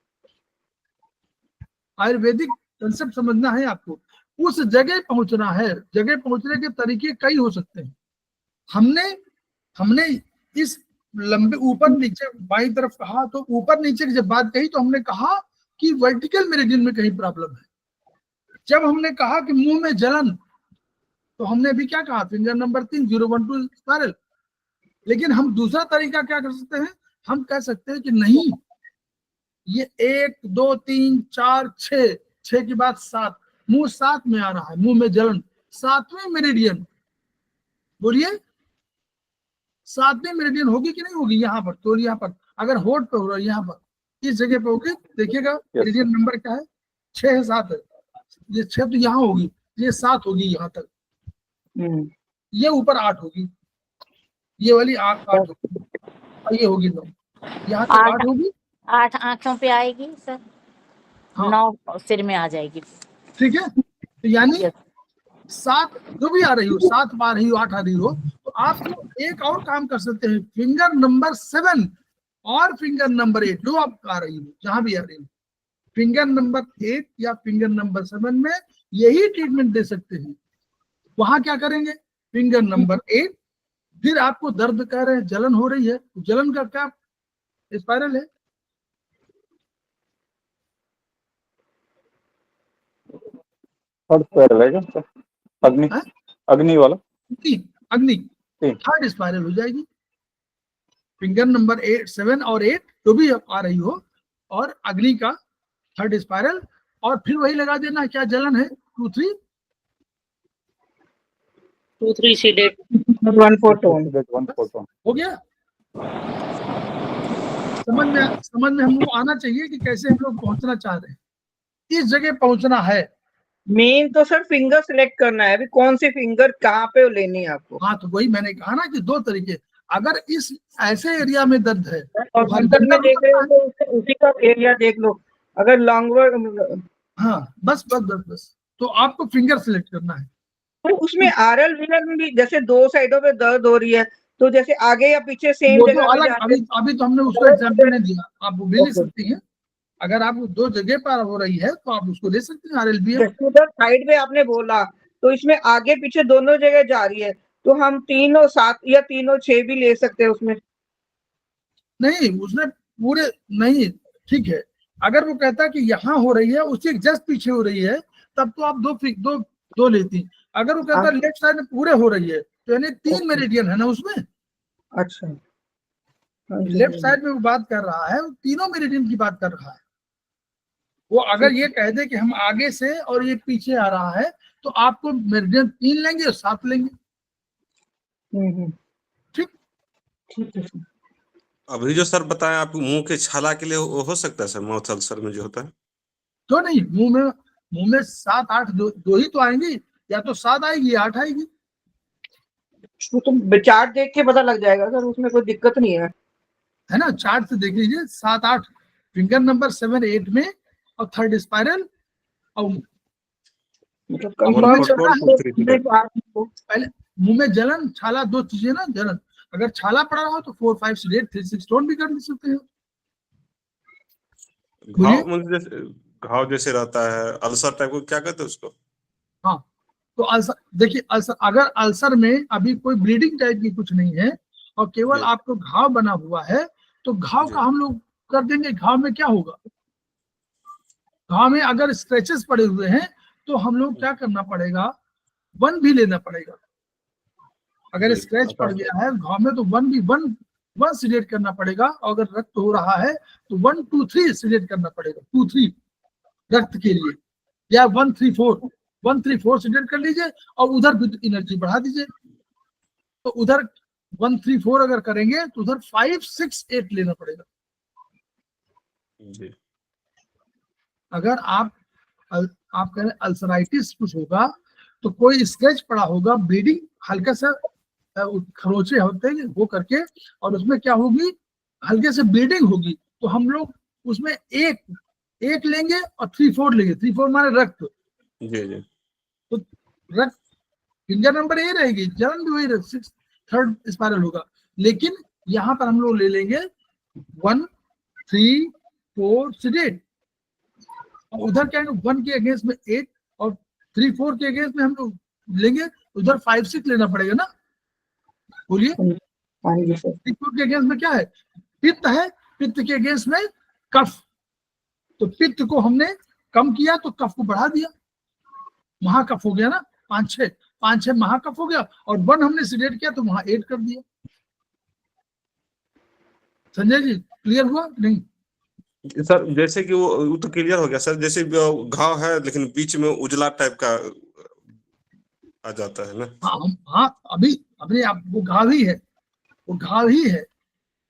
Ayurvedic concept समझना है आपको, उस जगह पहुंचना है, जगह पहुंचने के तरीके कई हो सकते हैं, हमने इस लंबे ऊपर नीचे बाई तरफ कहा, तो ऊपर नीचे की जब बात कही तो हमने कहा कि वर्टिकल मेरिडियन में कहीं प्रॉब्लम है। जब हमने कहा कि मुंह में जलन, तो हमने अभी क्या कहा, फिंगर नंबर 3 012 स्पाइरल। लेकिन हम दूसरा तरीका क्या कर सकते हैं, हम कह सकते हैं कि नहीं, ये 1 2 3 4 6 की बात 7, मुंह 7 में आ रहा है, मुंह में जलन, 7वें मेरिडियन, बोलिए 7वें मेरिडियन होगी कि नहीं होगी यहाँ पर, तो यहाँ पर अगर होठ पे हो रहा है, यहाँ पर इस जगह पे होगी, देखिएगा मेरिडियन नंबर क्या है, 6 है 7 है, ये 6 तो यहाँ होगी, ये 7 होगी यहाँ तक, ये ऊपर 8 होगी, ये वाली 8 होगी, और ये होगी 9, यहाँ तक 8 होगी, 8 आंखों पे आएगी सर, हाँ। 9 सिर में आ जाएगी। ठीक है, तो यानी 7 जो भी आ रही हो, 7 आ रही हो, 8 आ रही हो, तो आप एक और काम कर सकते हैं, फिंगर नंबर 7 और फिंगर नंबर 8 जो आप आ रही हो, जहां भी आ रही हो, फिंगर नंबर 8 या फिंगर नंबर 7 में यही ट्रीटमेंट दे सकते हैं। वहां क्या करेंगे, फिंगर नंबर 8, फिर आपको दर्द कह रहे हैं, जलन हो रही है, जलन का क्या स्पाइरल है, थर्ड स्पाइरल है क्या? अग्नि, अग्नि वाला, अग्नि थर्ड स्पाइरल हो जाएगी। फिंगर नंबर 8 7 और 8 जो भी आ रही हो, और अग्नि का थर्ड स्पाइरल, और फिर वही लगा देना, क्या जलन है, 2 3 2 3 सीडेट 1 4 टोन हो गया। समझ में हम लोग आना चाहिए कि कैसे हम लोग पहुंचना चाह रहे हैं, इस जगह पहुंचना है। मेन तो सर फिंगर सिलेक्ट करना है, अभी कौन सी फिंगर कहाँ पे लेनी है आपको। हाँ, तो वही मैंने कहा ना कि 2 तरीके, अगर इस ऐसे एरिया में दर्द है और अंदर में देख रहे हो तो उसी का एरिया देख लो, अगर लॉन्ग, हाँ बस तो आपको फिंगर सिलेक्ट करना है। तो उसमें आरएल वीरल में भी जैसे 2 साइडों पे दर्द हो रही है, तो जैसे आगे या पीछे सेम वो तो जगह अलग, अभी तो हमने उसको एग्जाम्पल नहीं दिया, आप वो भी ले सकती हैं, अगर आप 2 जगह पर हो रही है तो आप उसको ले सकते हैं आरएलबीएम। जैसे उधर साइड में आपने बोला, तो इसमें आगे पीछे दोनों जगह जा रही है, तो हम 3 और 7 या 3 और 6 भी ले सकते हैं उसमें। नहीं, उसने पूरे नहीं, ठीक है, अगर वो कहता कि यहाँ हो रही है, उसके जस्ट पीछे हो रही है, तब तो आप दो लेती। अगर वो कहता लेफ्ट साइड में पूरे हो रही है, तो यानी 3 मेरिडियन है ना उसमें। अच्छा, लेफ्ट साइड में वो बात कर रहा है, वो तीनों मेरिडियन की बात कर रहा है। वो अगर ये कह दे कि हम आगे से और ये पीछे आ रहा है, तो आपको मेरिडियन 3 लेंगे और 7 लेंगे। ठीक ठीक है। अभी जो सर बताएं आप, मुंह के छाला के लिए हो सकता है सर, माउथ अल्सर में जो होता है? क्यों नहीं, मुंह में 7 8 दो ही तो आएंगी, या तो 7 आएगी या 8 आएगी। वो तो चार्ट देख के पता लग जाएगा सर, उसमें कोई दिक्कत नहीं है ना, चार्ट से देख लीजिए, 7 8 फिंगर नंबर 7 8 में, और थर्ड स्पाइरल, और पहले मुंह में जलन, छाला, 2 चीजें ना, जलन, अगर छाला पड़ा रहा हो तो 4 5 सीडेट 3 6 टोन भी कर सकते हैं। घाव जैसे रहता है, अल्सर टाइप को क्या कहते हैं उसको? हाँ, तो अल्सर देखिए, अगर अल्सर में अभी कोई ब्लीडिंग टाइप की कुछ नहीं है, और केवल आपको घाव बना हुआ है, तो घाव का हम लोग कर देंगे। घाव में क्या होगा, घाव में अगर स्ट्रेचेस पड़े हुए हैं, तो हम लोग क्या करना पड़ेगा, 1 भी लेना पड़ेगा। अगर स्क्रैच पड़ गया है घाव में, तो 1 सीडेट करना पड़ेगा, और अगर रक्त हो रहा है तो 1 2 3 सीडेट करना पड़ेगा, 2 3 रक्त के लिए, या 1 3 4 सीडेट कर लीजिए, और उधर भी एनर्जी बढ़ा दीजिए। तो उधर 1 3 4 अगर करेंगे, तो उधर 5 6 8 लेना पड़ेगा। अगर आप कह रहे अल्सराइटिस कुछ होगा, तो कोई स्क्रैच पड़ा होगा, ब्लीडिंग हल्का सा खरोचे होते हैं वो करके, और उसमें क्या होगी, हल्के से ब्लीडिंग होगी, तो हम लोग उसमें एक लेंगे और 3 4 लेंगे। 3 4 माने रक्त, तो रक्त फिंगर नंबर ए रहेगी, जलन भी वही, 6 थर्ड स्पाइरल होगा। लेकिन यहाँ पर हम लोग ले लेंगे 1 3 4 सीडेट, और उधर क्या है, 1 के अगेंस्ट में 8 और 3 4 के अगेंस्ट में हम लोग लेंगे, उधर 5 6 लेना पड़ेगा ना। बोलिए। हाँ जी सर। लिक्विड के अगेंस्ट में क्या है? पित्त है, पित्त के अगेंस्ट में कफ। तो पित्त को हमने कम किया तो कफ को बढ़ा दिया, महाकफ हो गया ना, 5-6 महाकफ हो गया, और 1 हमने सिलेक्ट किया तो वहां 8 कर दिया। संजय जी क्लियर हुआ नहीं? सर जैसे कि वो तो क्लियर हो गया सर, जैसे घाव है लेकिन बीच में उजला टाइप का आ जाता है ना। हाँ अभी आप वो घाव ही है, वो घाव ही है।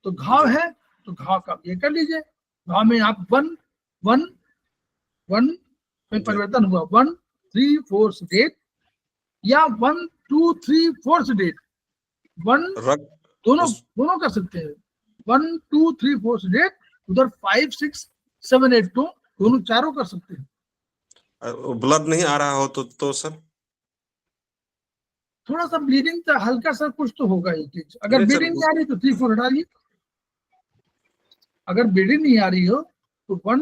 तो घाव है तो घाव का ये कर लीजिए। घाव में आप 1 में परिवर्तन हुआ, 1 3 4 से 8 या 1 2 3 4 से 8, 1 दोनों कर सकते हैं। 1 2 3 4 से 8, उधर 5 6 7 8 तो दोनों चारों कर सकते हैं। ब्लड नहीं आ रहा हो तो सर थोड़ा सा ब्लीडिंग तो हल्का सा कुछ तो होगा ही चीज। अगर ब्लीडिंग नहीं आ रही तो 3 4 हटाइए। अगर ब्लीडिंग नहीं आ रही हो तो 1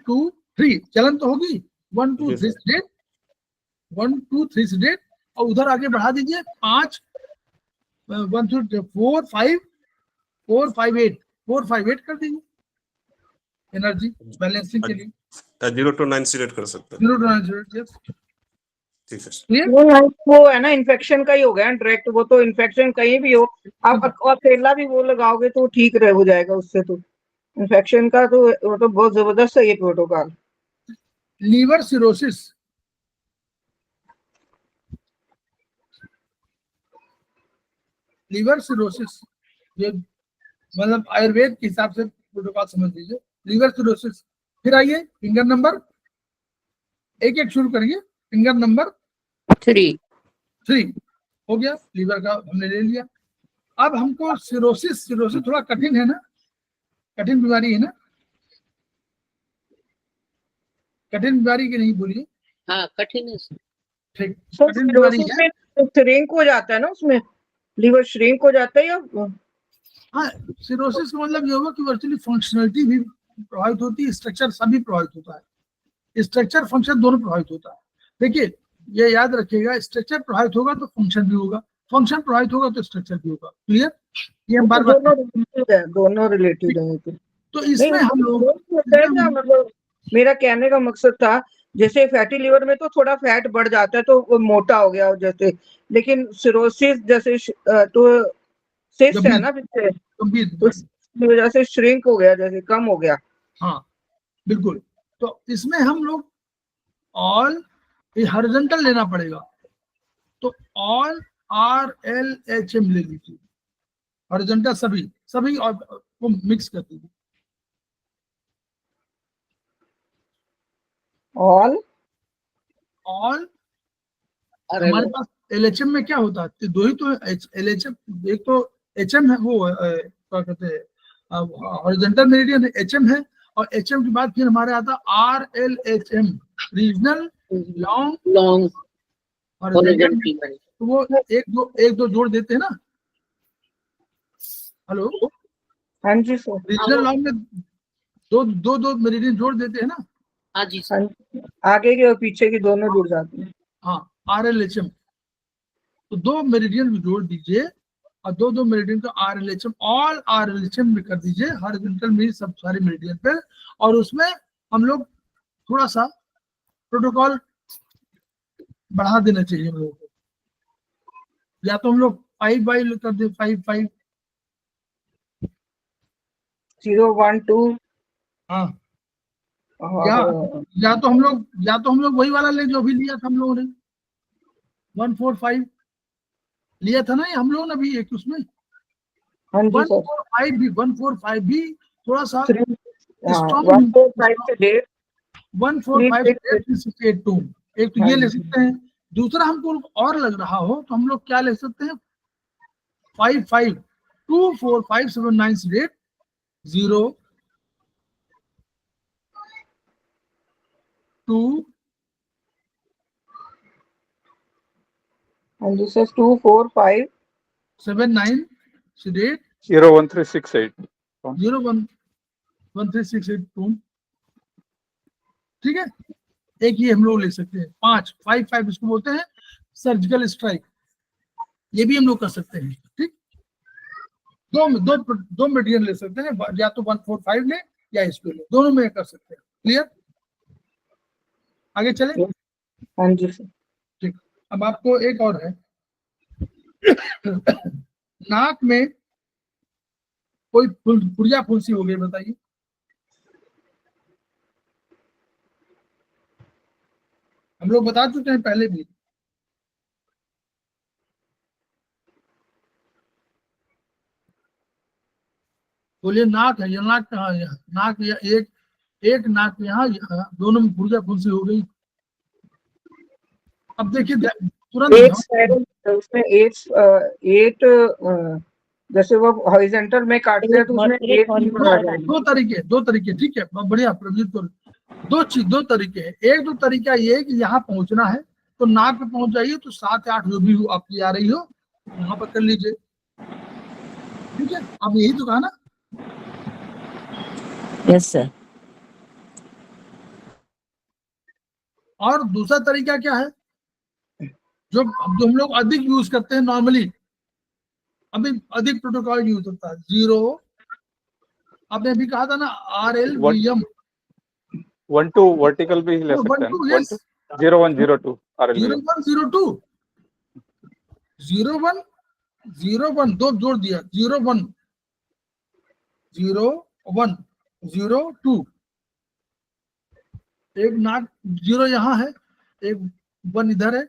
2 3 चलन तो होगी, 1 2 3 से 8, 1 2 3 से 8, और उधर आगे बढ़ा दीजिए 5 1 2 4 5 8 4 5 8 कर दीजिए एनर्जी बैलेंसिंग के लिए। 0 to 9 सिलेक्ट कर सकते हैं। 0 to 9 yes। ठीक है क्लियर? वो है ना इन्फेक्शन का ही हो गया डायरेक्ट, वो तो इन्फेक्शन कहीं भी हो आप अकेला भी वो लगाओगे तो ठीक रह हो जाएगा उससे। तो इन्फेक्शन का तो वो तो बहुत जबरदस्त है ये protocol. Liver cirrhosis, liver cirrhosis ये मतलब आयुर्वेद के हिसाब से प्रोटोकॉल समझ लीजिए। लीवर सिरोसिस, फिर आइए फिंगर नंबर एक एक शुरू करिए। फिंगर नंबर 3 हो गया, लीवर का हमने ले लिया। अब हमको सिरोसिस थोड़ा कठिन है ना, कठिन बीमारी है ना, कठिन बीमारी की नहीं बोलिए। हाँ कठिन है। ठीक, कठिन बीमारी है। श्रिंक हो जाता है ना उसमें, लीवर श्रिंक हो जाता है या? हाँ, सिरोसिस का मतलब ये होगा कि वर्चुअली फंक्शनलिटी भी प्रभावित होती है, स्ट्रक्चर सभी प्रभावित होता है, स्ट्रक्चर फंक्शन दोनों प्रभावित होता है। देखिए ये याद रखिएगा, स्ट्रक्चर प्रभावित होगा तो फंक्शन भी होगा, फंक्शन प्रभावित होगा तो स्ट्रक्चर भी होगा। क्लियर? ये हम बार-बार दोनों रिलेटेड है। तो इसमें हम लोग मतलब मेरा कहने का मकसद था, जैसे फैटी लिवर में तो थोड़ा फैट बढ़ जाता है तो वो मोटा हो गया जैसे, लेकिन सिरोसिस जैसे तो सिस्ट है ना पीछे, तो इसकी वजह से श्रिंक हो गया, जैसे कम हो गया। हाँ बिल्कुल। तो इसमें हम लोग ऑल हॉरिजॉन्टल लेना पड़ेगा, तो ऑल RLHM ले लीजिए, हॉरिजॉन्टल सभी और को मिक्स कर दीजिए। ऑल हमारे पास LHM में क्या होता है, दो ही तो LHM, एक तो HM है, वो क्या कहते हैं हॉरिजॉन्टल मेरिडियन HM है, और HM के बाद फिर हमारे आता RLHM रीजनल लॉन्ग हॉरिजॉन्टल। तो वो एक दो जोड़ देते हैं ना। हेलो, हाँ जी सर। रीजनल लॉन्ग में दो मेरिडियन जोड़ देते हैं ना। हाँ जी सर। आगे के और पीछे की दोनों जुड़ जाते हैं। हाँ RLHM, तो 2 मेरिडियन भी जोड़ दीजिए और दो मेरिडियन का RLHM, ऑल RLHM में कर दीजिए हॉरिजॉन्टल में सब सारे मेरिडियन पे। और उसमें हम लोग थोड़ा सा प्रोटोकॉल बढ़ा देना चाहिए हम लोगों को, या तो हम लोग 5 बाई कर दे, 5 5 0 1 2। हाँ, या तो हम लोग वही वाला ले जो अभी लिया था हम लोगों ने, 1 4 5 लिया था ना ये हम लोगों ने अभी एक उसमें। 1 4 5 भी थोड़ा सा स्ट्रॉन्ग, 1 4 5 से 1 4 5 6 8 2, एक तो ये ले सकते हैं। दूसरा हमको और लग रहा हो तो हम लोग क्या ले सकते हैं, 5 5 2 4 5 7 9 8 0 2 2 4 5 7 9 8 0 1 3 6 8 0 1 1 3 6 8 2। ठीक है, एक ये हम लोग ले सकते हैं। 5 5 5 इसको बोलते हैं सर्जिकल स्ट्राइक, ये भी हम लोग कर सकते हैं। ठीक, दो मेरिडियन ले सकते हैं, या तो 145 ले या इसको ले, दोनों में कर सकते हैं। क्लियर, आगे चले। हाँ जी सर। ठीक, अब आपको एक और है, नाक में कोई पुर्जा फुंसी हो गई, बताइए। हम लोग बता चुके हैं पहले भी। बोलिए, नाक है, ये नाक कहाँ है? यहाँ नाक, या एक नाक यहाँ, दोनों में पुर्जा फुंसी हो गई। अब देखिए तुरंत एक साइड उसमें एट जैसे वो हॉरिजॉन्टल में काटते हैं तो उसमें एक दो तरीके, ठीक है, बहुत बढ़िया प्रवीण। तो दो तरीके हैं। एक तो तरीका ये है कि यहाँ पहुंचना है तो नाक पे पहुंच जाइए, तो 7 या 8 जो भी हो आपकी आ रही हो वहां पर कर लीजिए। ठीक है, अब यही तो कहा ना। Yes, sir. और दूसरा तरीका क्या है, जो हम लोग अधिक यूज करते हैं नॉर्मली, अभी अधिक प्रोटोकॉल यूज होता है, 0, आपने अभी कहा था ना RLVM 1-2 वर्टिकल भी ले सकते हैं। 1-2, 0102 RLVM 0102 0101 दो जोड़ दिया, 0102, एक नाक 0 यहाँ है, एक 1 इधर है,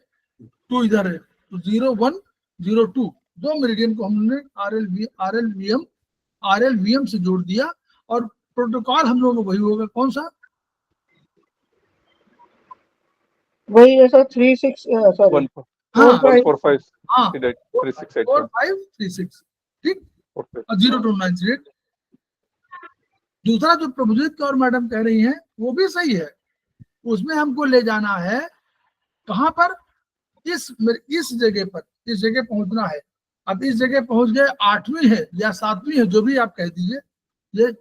2 इधर है, तो 0102 दो मेरिडियन को हमने RLVM से जोड़ दिया। और प्रोटोकॉल हम लोगों को वही होगा, कौन सा? वही ऐसा 36 सॉरी 445 हाँ 3686 4536, ठीक, और 0298। दूसरा जो प्रभुजीत कौर मैडम कह रही हैं वो भी सही है, उसमें हमको ले जाना है कहां पर, इस जगह पर, इस जगह पहुंचना है। अब इस जगह पहुंच गए, 8वीं है या 7वीं है, जो भी आप कह दीजिए, ये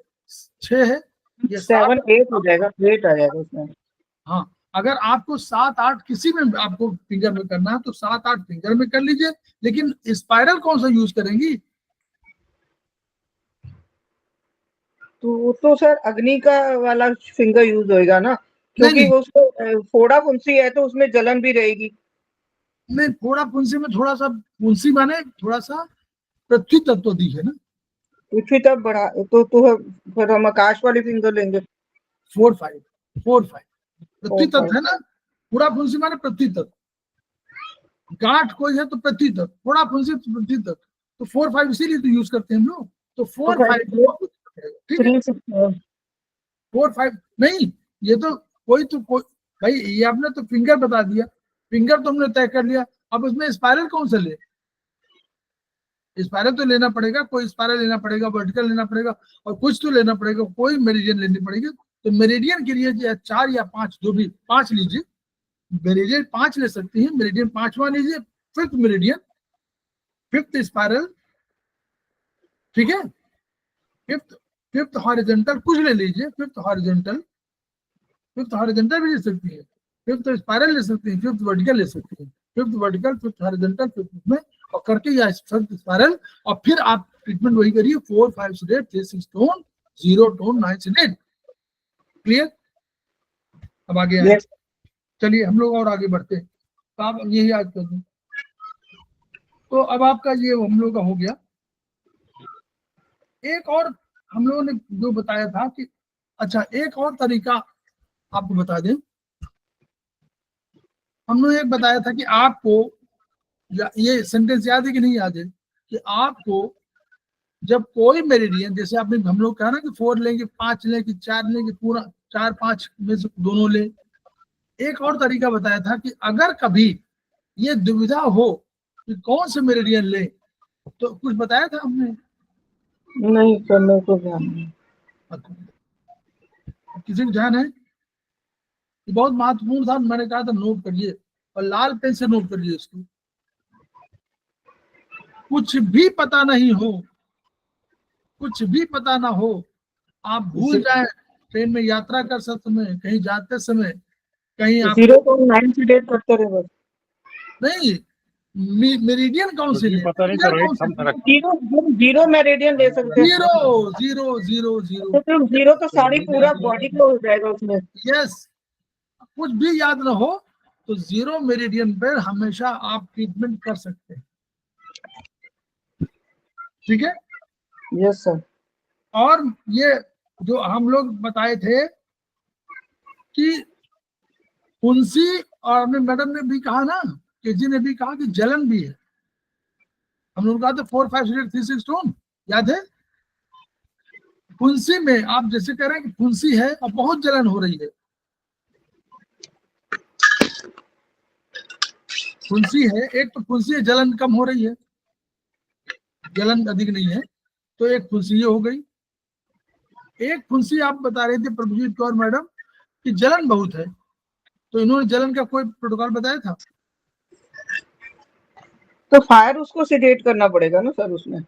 6 है, ये 7 8 हो जाएगा, 8 आ जाएगा उसमें। हाँ, अगर आपको 7 8 किसी में आपको फिंगर में करना है तो 7 8 फिंगर में कर लीजिए, लेकिन स्पाइरल कौन सा यूज करेंगी? तो सर अग्नि का वाला फिंगर यूज होएगा ना, क्योंकि उसको फोड़ा फुंसी है तो उसमें जलन भी रहेगी। नहीं, फोड़ा फुंसी में थोड़ा सा, फुंसी माने थोड़ा सा पृथ्वी तत्व दी है ना, पृथ्वी तब बढ़ा तो फिर हम आकाश वाली फिंगर लेंगे। 4-5 पृथ्वी तत्व है ना, पूरा फुंसी माने पृथ्वी तत्व, गांठ कोई है तो पृथ्वी तत्व, थोड़ा फुंसी तो पृथ्वी तत्व, तो 4-5 इसीलिए तो यूज करते हैं हम लोग। तो 4-5 ठीक है, 4-5 नहीं, ये तो कोई भाई, ये आपने तो फिंगर बता दिया, फिंगर तो हमने तय कर लिया। अब उसमें स्पाइरल कौन सा ले, स्पाइरल तो लेना पड़ेगा, कोई स्पाइरल लेना पड़ेगा, वर्टिकल लेना पड़ेगा, और कुछ तो लेना पड़ेगा, कोई मेरिडियन लेनी पड़ेगी। तो मेरिडियन के लिए 4 या 5, जो भी 5 लीजिए, मेरिडियन 5 ले सकती है, मेरिडियन 5वां लीजिए, 5th मेरिडियन, 5th स्पाइरल, ठीक है, 5th हॉरिजॉन्टल कुछ ले लीजिए, 5th हॉरिजॉन्टल भी ले सकती है, 5th स्पाइरल ले सकती है, 5th वर्टिकल ले सकती है, 5th vertical, 5th horizontal, 5th में और करके, या 5th स्पाइरल, और फिर आप ट्रीटमेंट वही करिए, 4 5 sedate, 3 6 tone, 0 tone, 9 sedate। Clear, अब आगे आए, चलिए हम लोग और आगे बढ़ते हैं, तो आप यही याद कर दें। तो अब आपका ये हम लोग का हो गया। एक और हम लोगों ने जो बताया था कि, अच्छा एक और तरीका आपको बता दें, हमने एक बताया था कि आपको, ये सेंटेंस याद है कि नहीं याद है, कि आपको जब कोई मेरिडियन, जैसे आपने हम लोग कहा ना कि 4 लेंगे, 5 लेंगे, 4 लेंगे, पूरा 4 5 में से दोनों ले। एक और तरीका बताया था कि अगर कभी ये दुविधा हो कि कौन से मेरिडियन ले, तो कुछ बताया था हमने? नहीं सर, मेरे को ध्यान नहीं। किसी को ध्यान है? ये बहुत महत्वपूर्ण था, मैंने कहा था नोट करिए, और लाल पेन से नोट करिए इसको। कुछ भी पता नहीं हो, कुछ भी पता ना हो, आप भूल जाए ट्रेन में यात्रा कर समय, कहीं जाते समय, कहीं आप 0 to 9 sedate करते रहे बस। नहीं, मेरिडियन कौन सी ले? पता नहीं चल रहा है। जीरो मेरिडियन ले सकते हैं। Zero zero zero zero. तो फिर जीरो तो सारी पूरा बॉडी को हो जाएगा उसमें। यस, कुछ भी याद ना हो तो जीरो मेरिडियन पर हमेशा आप ट्रीटमेंट कर सकते हैं, ठीक है। Yes sir. और ये जो हम लोग बताए थे कि फुंसी, और हमने मैडम ने भी कहा ना, केजी ने भी कहा कि जलन भी है। हम लोग कहा था 4, 5, 3, 6 स्टोन, याद है। फुंसी में आप जैसे कह रहे हैं कि फुंसी है और बहुत जलन हो रही है, फुंसी है, एक तो फुंसी है जलन कम हो रही है, जलन अधिक नहीं है, तो एक फुंसी ये हो गई। एक फुंसी आप बता रहे थे प्रभुजीत कौर मैडम कि जलन बहुत है, तो इन्होंने जलन का कोई प्रोटोकॉल बताया था? तो फायर उसको सिडेट करना पड़ेगा ना सर उसमें?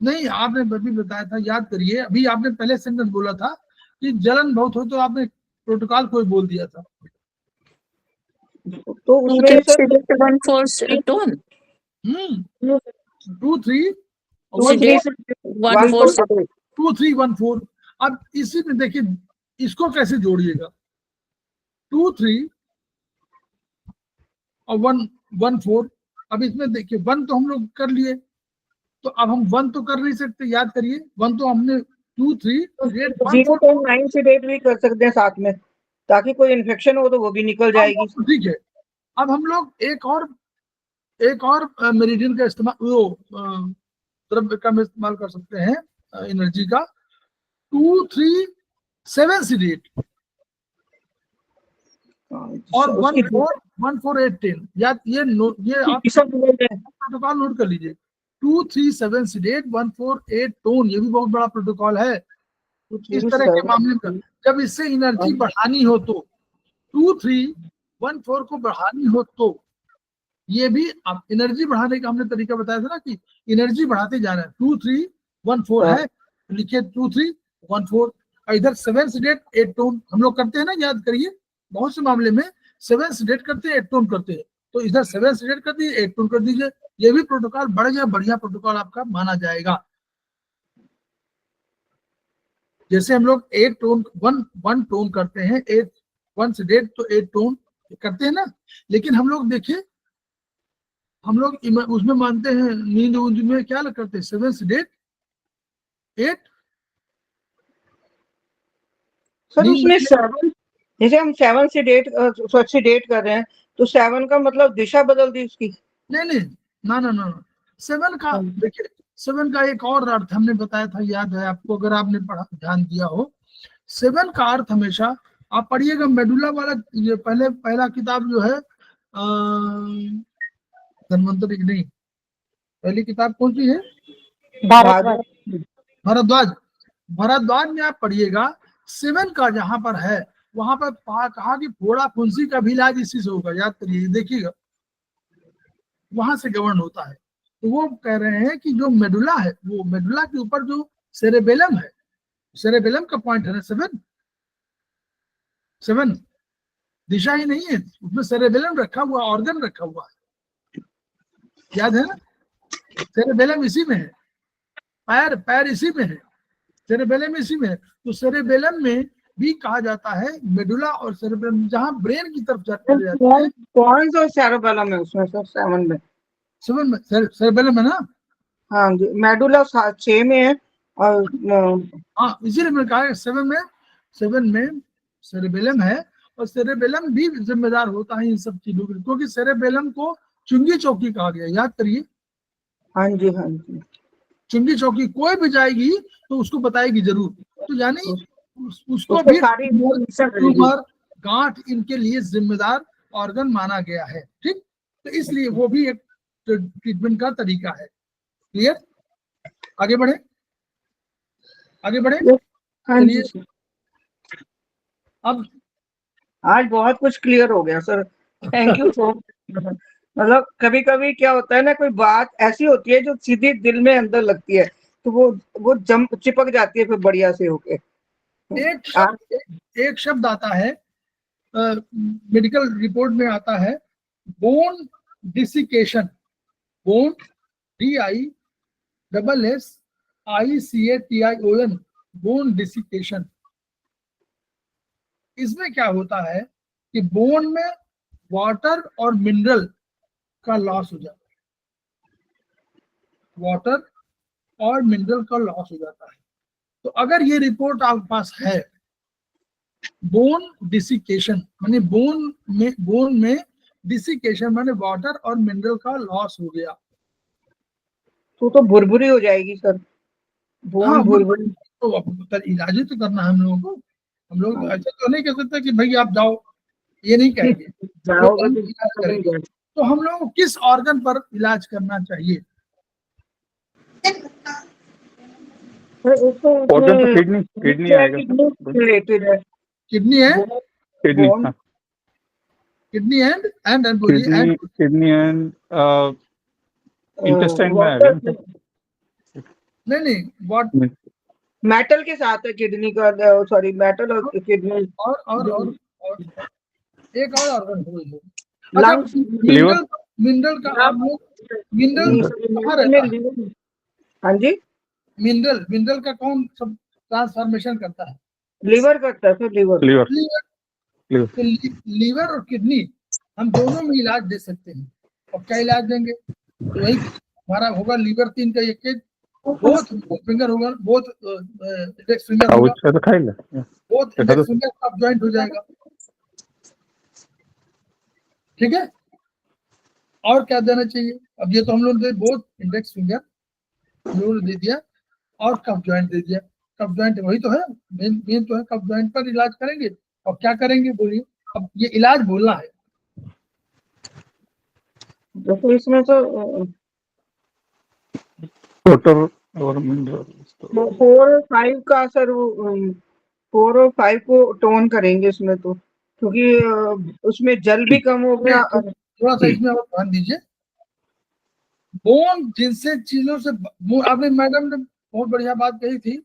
नहीं, आपने भी बताया था, याद करिए। अभी आपने पहले सेंटेंस बोला था कि जलन बहुत हो, तो आपने प्रोटोकॉल कोई बोल दिया था। तो उसमें सर 1 4 tone 2 3 1 4 2 3 1 4। अब इसी में देखिए इसको कैसे जोड़िएगा, 2 3 और 1 1 4। अब इसमें देखिए 1 तो हम लोग कर लिए, तो अब हम 1 तो कर नहीं सकते, याद करिए 1 तो हमने 2 3 0.9 सिडेट भी कर सकते हैं साथ में, ताकि कोई इन्फेक्शन हो तो वो भी निकल जाएगी। ठीक है। अब हम लोग एक और मेरिडियन का इस्तेमाल, वो द्रव्य का इस्तेमाल कर सकते हैं, एनर्जी का, 2 3 7 सिडेट और 1 4 8 10। याद ये आप प्रोटोकॉल नोट कर लीजिए, 2 3 7 सिडेट 1 4 8 टोन। ये भी बहुत बड़ा प्रोटोकॉल है इस तरह के मामले में। जब इससे एनर्जी बढ़ानी हो तो 2 3 1 4 को बढ़ानी हो तो ये भी आप एनर्जी बढ़ाने का हमने तरीका बताया था ना कि एनर्जी बढ़ाते जाना है। 2 3 1 4 है, लिखिए 2 3 1 4। इधर 7 सिडेट 8 टोन हम लोग करते हैं ना, याद करिए बहुत से मामले में 7 सिडेट करते हैं 8 टोन करते हैं, तो इधर 7 सिडेट कर दीजिए 8 टोन कर दीजिए। ये भी प्रोटोकॉल बढ़िया प्रोटोकॉल आपका माना जाएगा। जैसे हम लोग 8 टोन 1 टोन करते हैं, 1 सिडेट तो 8 टोन करते हैं ना, लेकिन हम लोग देखिए हम लोग उसमें मानते हैं नींद में क्या करते हैं, 7 सिडेट 8। सर उसमें 7, जैसे हम 7 सिडेट सिडेट कर रहे हैं तो 7 का मतलब दिशा बदल दी उसकी? नहीं ना 7 का देखिए, 7 का एक और अर्थ हमने बताया था, याद है आपको, अगर आपने पढ़ा ध्यान दिया हो। 7 का अर्थ हमेशा आप पढ़िएगा, मेडुला वाला ये पहला किताब जो है धन्वंतरि नहीं, पहली किताब कौन सी है? भारद्वाज में आप पढ़िएगा 7 का जहां पर है वहां पर कहा कि फोड़ा फुंसी का भी इलाज इसी से होगा, याद करिए, देखिएगा वहां से गवर्न होता है। तो वो कह रहे हैं कि जो मेडुला है, वो मेडुला के ऊपर जो सेरेबेलम है, सेरेबेलम का पॉइंट है ना 7 दिशा ही नहीं है उसमें, सेरेबेलम रखा हुआ, ऑर्गन रखा हुआ है, याद है ना। सेरेबेलम इसी में है, पैर इसी में है, सेरेबेलम इसी में है। तो सेरेबेलम में भी कहा जाता है मेडुला और सेरेबेलम, जहां ब्रेन की तरफ जाते हैं। कौन सा सेरेबेलम है उसमें सर? 7 में सेरेबेलम है ना। हाँ जी, मेडुला 6 में है और हाँ इसीलिए मैंने कहा 7 में सेरेबेलम है, और सेरेबेलम भी जिम्मेदार होता है इन सब चीजों के लिए, क्योंकि सेरेबेलम को चुंगी चौकी कहा गया, याद करिए। हाँ जी चुंगी चौकी कोई भी जाएगी तो उसको बताएगी जरूर, तो यानी उसको भी ट्यूमर गांठ इनके लिए जिम्मेदार ऑर्गन माना गया है, ठीक। तो इसलिए वो भी एक ट्रीटमेंट का तरीका है। क्लियर? आगे बढ़े। चलिए अब आज बहुत कुछ क्लियर हो गया sir, thank you so much. मतलब कभी कभी क्या होता है ना, कोई बात ऐसी होती है जो सीधी दिल में अंदर लगती है, तो वो चिपक जाती है फिर बढ़िया से होके। एक शब्द आता है, मेडिकल रिपोर्ट में आता है, बोन डिसिकेशन, बोन DISSICATION बोन डिसिकेशन। इसमें क्या होता है कि बोन में वाटर और मिनरल का लॉस हो जाता है, वाटर और मिनरल का लॉस हो जाता है। तो अगर ये रिपोर्ट आपके पास है, बोन डिसिकेशन माने बोन में डिसिकेशन माने वाटर और मिनरल का लॉस हो गया, तो भुरभुरी हो जाएगी सर, बोन हाँ भुरभुरी। तो अब इलाज ही तो करना है हम लोगों को। हम लोग ऐसा तो नहीं कह सकते कि भाई आप जाओ, ये नहीं कहेंगे। जाओगे हम तो इलाज करेंगे। तो हम लोगों को किस ऑर्गन पर इलाज करना चाहिए? ऑर्गन तो किडनी आएगा सर। रिलेटेड है, किडनी है, किडनी, बोन, हाँ, किडनी एंड बोलिए एंड किडनी एंड इंटेस्टाइन में आएगा ना? नहीं व्हाट मेटल के साथ है किडनी का, सॉरी मेटल और किडनी और एक और ऑर्गन हो। लंग्स, मिनरल का आप लोग मिनरल कहाँ रहता है? हाँ जी, मिनरल का कौन सब ट्रांसफॉर्मेशन करता है? लीवर करता है सर, लीवर। तो लीवर और किडनी हम दोनों में इलाज दे सकते हैं। और क्या इलाज देंगे? तो वही हमारा होगा लीवर 3 का 1 बोथ फिंगर होगा, बोथ इंडेक्स फिंगर होगा, both index finger cup joint हो जाएगा। ठीक है, और क्या देना चाहिए? अब ये तो हम लोग दे बोथ इंडेक्स फिंगर हम लोगों ने दे दिया और कप जॉइंट दे दिया। कप जॉइंट वही तो है, मेन तो है, कप जॉइंट पर इलाज करेंगे। और क्या करेंगे बोलिए? अब ये इलाज बोलना है। तो इसमें तो वाटर और मिनरल 4 और 5 का सर, 4 और 5 को टोन करेंगे इसमें तो, क्योंकि उसमें जल भी कम हो गया। थोड़ा सा इसमें और ध्यान दीजिए। बोन जिनसे चीजों से आपने मैडम ने बहुत बढ़िया बात कही थी,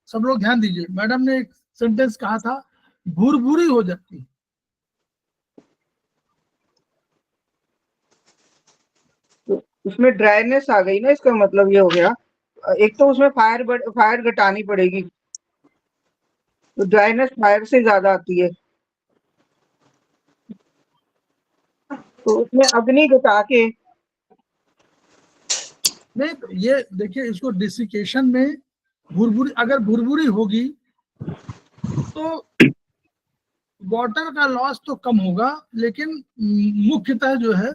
सब लोग ध्यान दीजिए। मैडम ने एक सेंटेंस कहा था, भूरभूरी हो जाती है। तो उसमें ड्राइनेस आ गई ना, इसका मतलब ये हो गया। एक तो उसमें फायर घटानी पड़ेगी, तो ड्राइनेस फायर से ज्यादा आती है, तो उसमें अग्नि घटा के। नहीं तो ये देखिए, इसको डिसिकेशन में भुरभुरी, अगर भुरभुरी होगी तो वाटर का लॉस तो कम होगा, लेकिन मुख्यतः जो है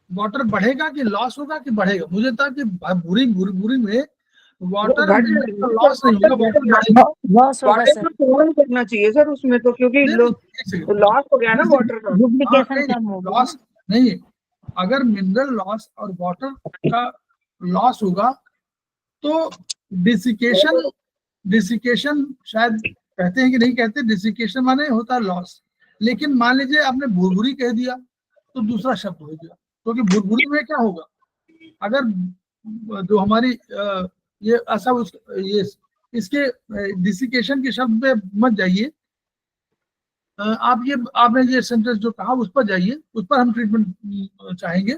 वाटर बढ़ेगा कि लॉस होगा कि बढ़ेगा? मुझे था कि भुरभुरी में वाटर का लॉस नहीं होगा, वाटर बढ़ेगा। लॉस होगा वाटर सर, का टोन करना चाहिए सर उसमें तो, क्योंकि लॉस हो गया ना वाटर का। डुप्लीकेशन कम होगा। लॉस नहीं, अगर मिनरल लॉस और वाटर का लॉस होगा तो डिसिकेशन शायद कहते हैं कि नहीं कहते, डिसिकेशन माने होता है लॉस। लेकिन मान लीजिए आपने भुरभुरी कह दिया तो दूसरा शब्द हो गया, क्योंकि भुरभुरी में क्या होगा, अगर जो हमारी ये ऐसा ये इसके डिसिकेशन के शब्द पे मत जाइए, आप ये आपने ये सेंटेंस जो कहा उस पर जाइए, उस पर हम ट्रीटमेंट चाहेंगे।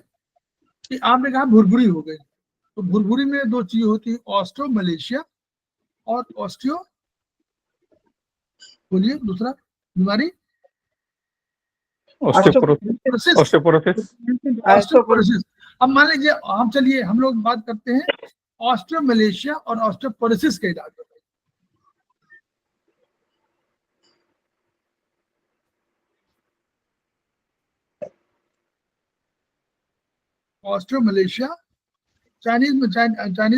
कि आपने कहा भुरभुरी हो गई, तो भुरभुरी में 2 चीज होती है, ऑस्ट्रोमलेशिया और बोलिए दूसरा बीमारी, ऑस्टियोपोरोसिस। अब मान लीजिए हम चलिए हम लोग बात करते हैं ऑस्ट्रोमलेशिया और ऑस्टियोपोरोसिस के इलाज में। ऑस्ट्रोमलेशिया चाइनीज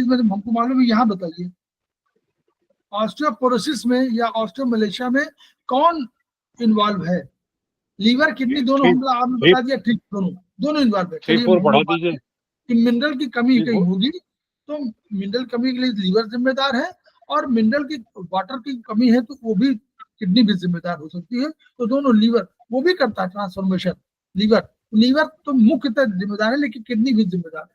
में हमको मालूम है, यहाँ बताइए ऑस्टियोपोरोसिस में या ऑस्ट्रोमलेशिया में कौन इन्वॉल्व है? लीवर किडनी दोनों, आपने बता दिया, ठीक, दोनों इन्वॉल्व है। कि मिनरल की कमी कहीं होगी तो मिनरल कमी के लिए लीवर जिम्मेदार है, और मिनरल की वाटर की कमी है तो वो भी किडनी भी जिम्मेदार हो सकती है। तो दोनों, लीवर वो भी करता है ट्रांसफॉर्मेशन, लीवर तो मुख्यतः जिम्मेदार है, लेकिन किडनी भी जिम्मेदार है।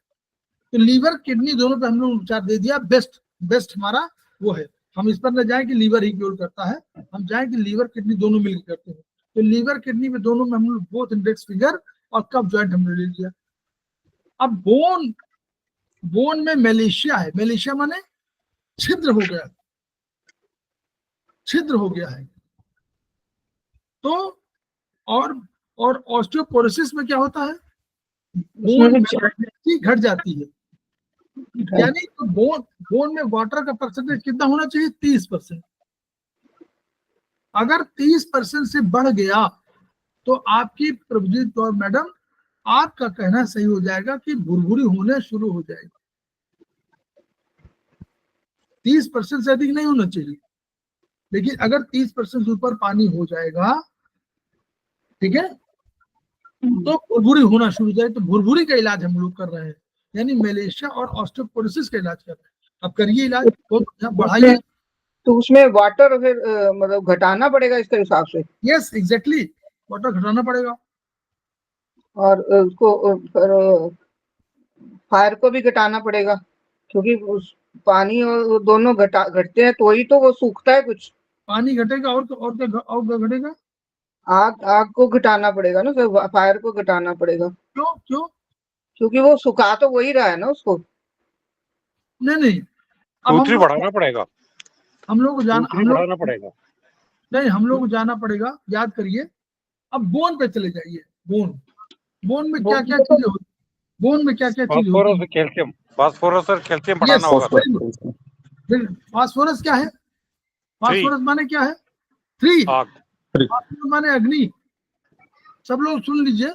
तो लीवर किडनी दोनों पे हम लोग उपचार दे दिया। बेस्ट हमारा वो है, हम इस पर न जाए कि लीवर ही क्योर करता है, हम जाए कि लीवर किडनी दोनों मिलकर करते हैं। तो लीवर किडनी में दोनों में हम लोग बोथ इंडेक्स फिंगर और कप जॉइंट हमने ले लिया। अब बोन में मलेशिया है, मलेशिया माने छिद्र हो गया, छिद्र हो गया है। तो और ऑस्टियोपोरोसिस में क्या होता है, बोन घट जाती है, यानी तो बोन में वाटर का परसेंटेज कितना होना चाहिए, 30%। अगर 30% से बढ़ गया तो आपकी प्रभुजीत कौर मैडम, आपका कहना सही हो जाएगा कि भुरभुरी होने शुरू हो जाएगी। 30% से अधिक नहीं होना चाहिए, लेकिन अगर 30% से ऊपर पानी हो जाएगा, ठीक है, तो भुरभुरी होना शुरू हो जाए। तो भुरभुरी का इलाज हम लोग कर रहे हैं, यानी मलेशिया और ऑस्टियोपोरोसिस का इलाज कर रहे हैं। अब करिए इलाज, बहुत बढ़ाइए। तो उसमें वाटर फिर मतलब घटाना पड़ेगा इसके हिसाब से। यस एग्जैक्टली, वाटर घटाना पड़ेगा। और उसको फिर फायर को भी घटाना पड़ेगा, क्योंकि उस पानी और दोनों घटते हैं तो ही तो वो सूखता है कुछ। पानी घटेगा और क्या घटेगा? आग को घटाना पड़ेगा ना सर, फायर को घटाना पड़ेगा। क्यों? क्योंकि वो सुखा तो वही रहा है ना उसको। नहीं, दूसरी बढ़ाना पड़ेगा, हम लोग को बढ़ाना पड़ेगा। नहीं, हम लोग को जाना पड़ेगा, याद करिए। अब बोन पे चले जाइए। बोन में क्या क्या चीजें होती, बोन में क्या क्या चीजें होती है? कैल्शियम, फास्फोरस और कैल्शियम बढ़ाना होगा। फास्फोरस क्या है? फास्फोरस माने क्या है? 3। फास्फोरस माने अग्नि। सब लोग सुन लीजिए,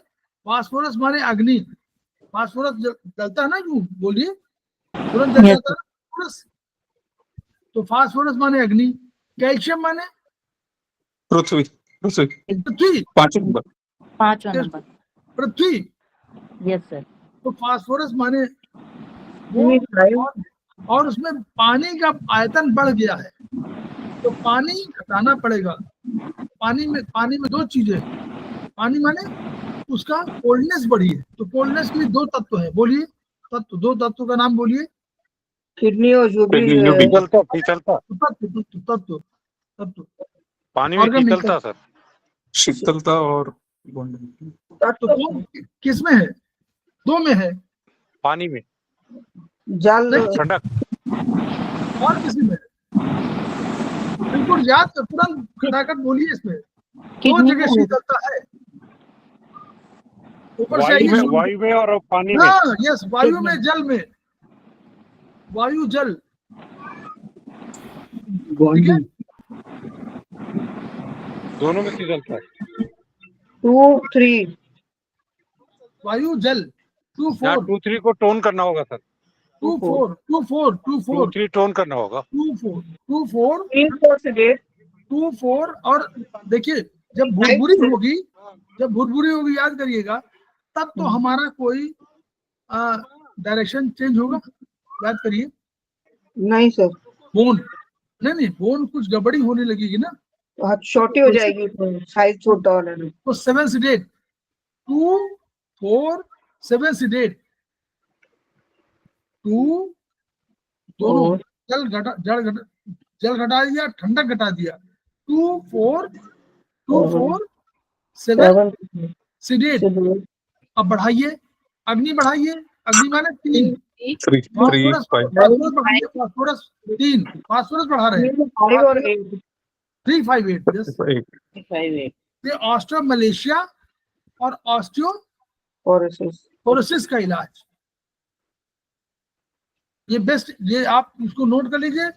फास्फोरस माने अग्नि। फास्फोरस जलता है ना, क्यों बोलिए, तुरंत जल जाता है फास्फोरस। तो फास्फोरस माने अग्नि। कैल्शियम माने पृथ्वी। पांचवा नंबर। पृथ्वी। Yes sir. तो फास्फोरस माने वो, और उसमें पानी का आयतन बढ़ गया है, तो पानी घटाना पड़ेगा। पानी में 2 चीजें, पानी माने उसका कोल्डनेस बढ़ी है, तो कोल्डनेस के लिए 2 तत्व है। बोलिए तत्व, 2 तत्व का नाम बोलिए। किडनी और तत्व पानी में शीतलता सर, शीतलता और तो किस में है? 2 में है, पानी में जल ठंडक, और किसी में? बिल्कुल याद कर, तुरंत खटाखट बोलिए। इसमें 2 जगह शीतलता है, ऊपर से आइए। वायु में और पानी में। हाँ यस, वायु में, जल में, वायु जल, ठीक है, दोनों में शीतलता है। 2, 3 वायु जल। 2, 4 2, 3 को टोन करना होगा सर। 2, 4 2, 4 2, 4 2, 3 टोन करना होगा। 2, 4 2, 4 3, 4 से 8 2, 4। और देखिए, जब भुरभुरी होगी, याद करिएगा, तब तो हमारा कोई डायरेक्शन चेंज होगा। याद करिए। नहीं सर, बोन नहीं, बोन कुछ गड़बड़ी होने लगेगी ना, छोटी हो जाएगी, साइज छोटा होने में। तो 7 से 8, 2, 4 7 से 8, 2 दोनों जल घटा दिया, ठंडक घटा दिया। 2, 4 7 से 8। अब बढ़ाइए, अग्नि बढ़ाइए। अग्नि माने 3। फास्फोरस फास्फोरस 3, फास्फोरस बढ़ा रहे हैं। 5 और 8 3, 5, 8 यस। 5-8। ये ऑस्ट्रो मलेशिया और ऑस्टियोपोरोसिस का इलाज, ये बेस्ट, ये आप इसको नोट कर लीजिए।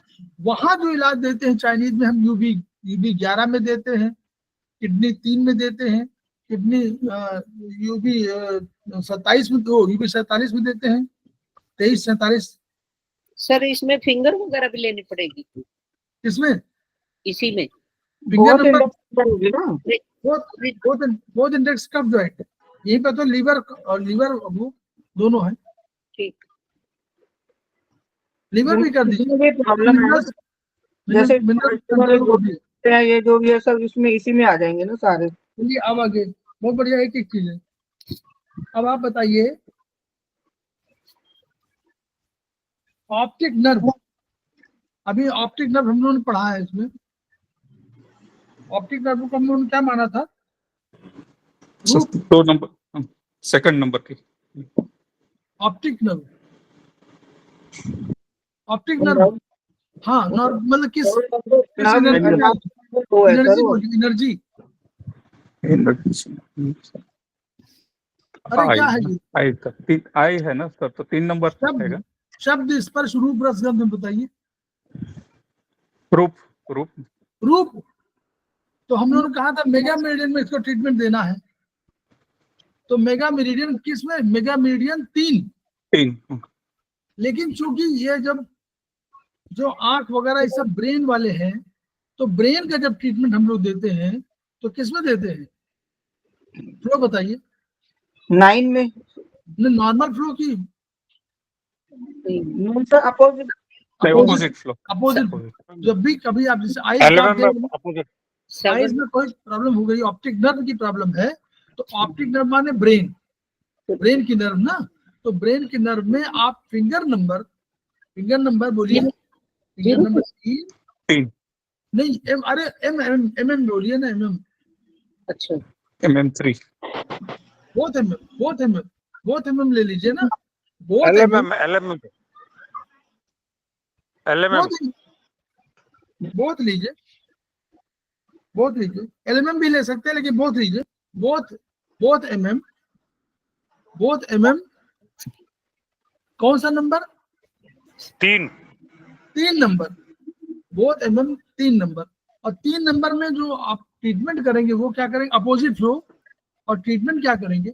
वहां जो इलाज देते हैं चाइनीज में, हम यूबी 11 में देते हैं, किडनी 3 में देते हैं, किडनी यूबी 27 में, यूबी 47 में देते हैं, 23 47। सर इसमें फिंगर वगैरह भी लेनी पड़ेगी? इसमें इसी में फिंगर नंबर बोथ इंडेक्स कब जॉइंट, यही पे तो लीवर वो दोनों है। ठीक, लीवर भी कर दीजिए। प्रॉब्लम है जैसे ये जो भी है सब इसमें इसी में आ जाएंगे ना सारे। चलिए अब आगे, बहुत बढ़िया, एक चीज है। अब आप बताइए, ऑप्टिक नर्व। अभी ऑप्टिक नर्व हम लोगों ने पढ़ा है। इसमें ऑप्टिक नर्व को हम लोगों ने क्या माना था? 2 नंबर, सेकंड नंबर की ऑप्टिक नर्व, ऑप्टिक नर्व, हाँ नर्व मतलब किस एनर्जी बोलिए, एनर्जी। अरे क्या है ये आई है ना सर, तो 3 नंबर है। शब्द स्पर्श रूप रस गंध में बताइए। रूप रूप रूप, तो हम लोगों ने कहा था मेगा मेरिडियन में इसको ट्रीटमेंट देना है, तो मेगा मेरिडियन किस में, मेगा मेरिडियन 3। लेकिन चूंकि ये जब जो आंख वगैरह ये सब ब्रेन वाले हैं, तो ब्रेन का जब ट्रीटमेंट हम लोग देते हैं तो किस में देते हैं, फ्लो बताइए। 9 में नॉर्मल फ्लो की अपोजिट फ्लो, अपोजिट। जब भी कभी आप जैसे आईज में कोई प्रॉब्लम हो गई, ऑप्टिक नर्व की प्रॉब्लम है, तो ऑप्टिक नर्व माने ब्रेन, ब्रेन की नर्व ना, तो ब्रेन की नर्व में आप फिंगर नंबर बोलिए, फिंगर नंबर 3 नहीं अरे एम बोलिए ना, अच्छा MM3 बोथ एम ले लीजिए ना, LMM बोथ लीजिए, एलएमएम भी ले सकते हैं, लेकिन बोथ लीजिए, बोथ एमएम कौन सा number, 3 number, both MM 3 number. और 3 नंबर में जो आप ट्रीटमेंट करेंगे वो क्या करेंगे, अपोजिट फ्लो, और ट्रीटमेंट क्या करेंगे,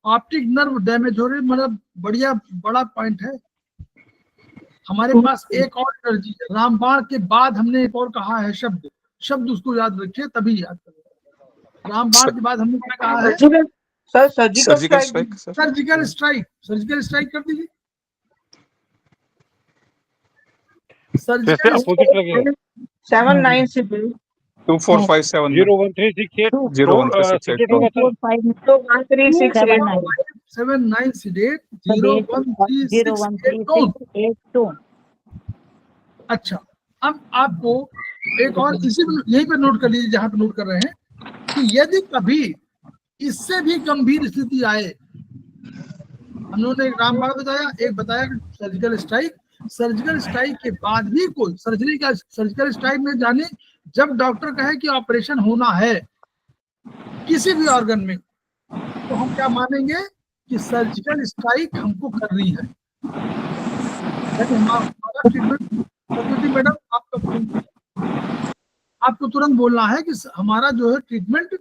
ऑप्टिक नर्व डैमेज हो रही, मतलब बड़ा पॉइंट है। हमारे पास एक और एनर्जी है, रामबाण के बाद हमने एक और कहा है शब्द उसको याद रखिए, तभी याद करें। रामबाण के बाद हमने क्या कहा है sir, surgical strike. Surgical strike कर दीजिए। जैसे अपोजिट लगेगा 796 2457 0136 79 सीडेट 013682। अच्छा, अब आपको एक और इसी में यहीं पे नोट कर लीजिए, जहां पे नोट कर रहे हैं, कि यदि कभी इससे भी गंभीर स्थिति आए, हम लोगों ने एक रामबाण बताया, एक बताया सर्जिकल स्ट्राइक के बाद भी कोई सर्जिकल स्ट्राइक में जाने, जब डॉक्टर कहे कि ऑपरेशन होना है किसी भी ऑर्गन में, तो हम क्या मानेंगे कि सर्जिकल स्ट्राइक हमको करनी है। हमारा ट्रीटमेंट, सरस्वती मैडम आपको तुरंत बोलना है कि हमारा जो है ट्रीटमेंट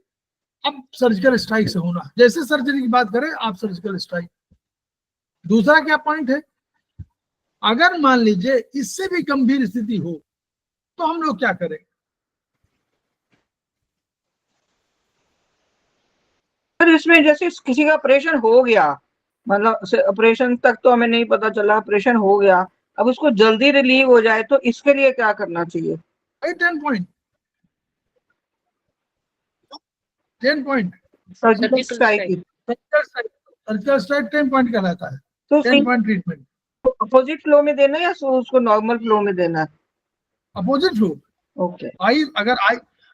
अब सर्जिकल स्ट्राइक से होना है। जैसे सर्जरी की बात करें आप, सर्जिकल स्ट्राइक। दूसरा क्या पॉइंट है, अगर मान लीजिए इससे भी गंभीर स्थिति हो तो हम लोग क्या करें, सर इसमें जैसे किसी का ऑपरेशन हो गया, मतलब ऑपरेशन तक तो हमें नहीं पता चला, ऑपरेशन हो गया, अब उसको जल्दी रिलीव हो जाए, तो इसके लिए क्या करना चाहिए? 10 point surgical strike. Surgical strike 10 point कहलाता है। तो 10 पॉइंट ट्रीटमेंट अपोजिट फ्लो में देना या उसको नॉर्मल फ्लो में देना? Opposite flow. ओके। अगर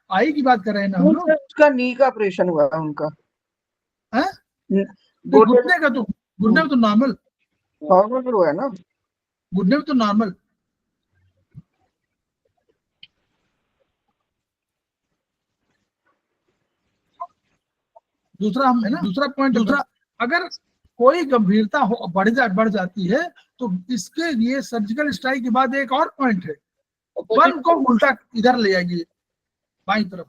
आई की बात कर रहे हैं ना हम लोग, उसका नी का ऑपरेशन हुआ है उनका, घुटने का, तो घुटने में तो नॉर्मल फ्लो है ना, घुटने में तो नॉर्मल। दूसरा हम है ना, दूसरा पॉइंट, अगर कोई गंभीरता हो बढ़ जाती है, तो इसके लिए सर्जिकल स्ट्राइक के बाद एक और पॉइंट है, वन को उल्टा इधर ले आइए, बाईं तरफ।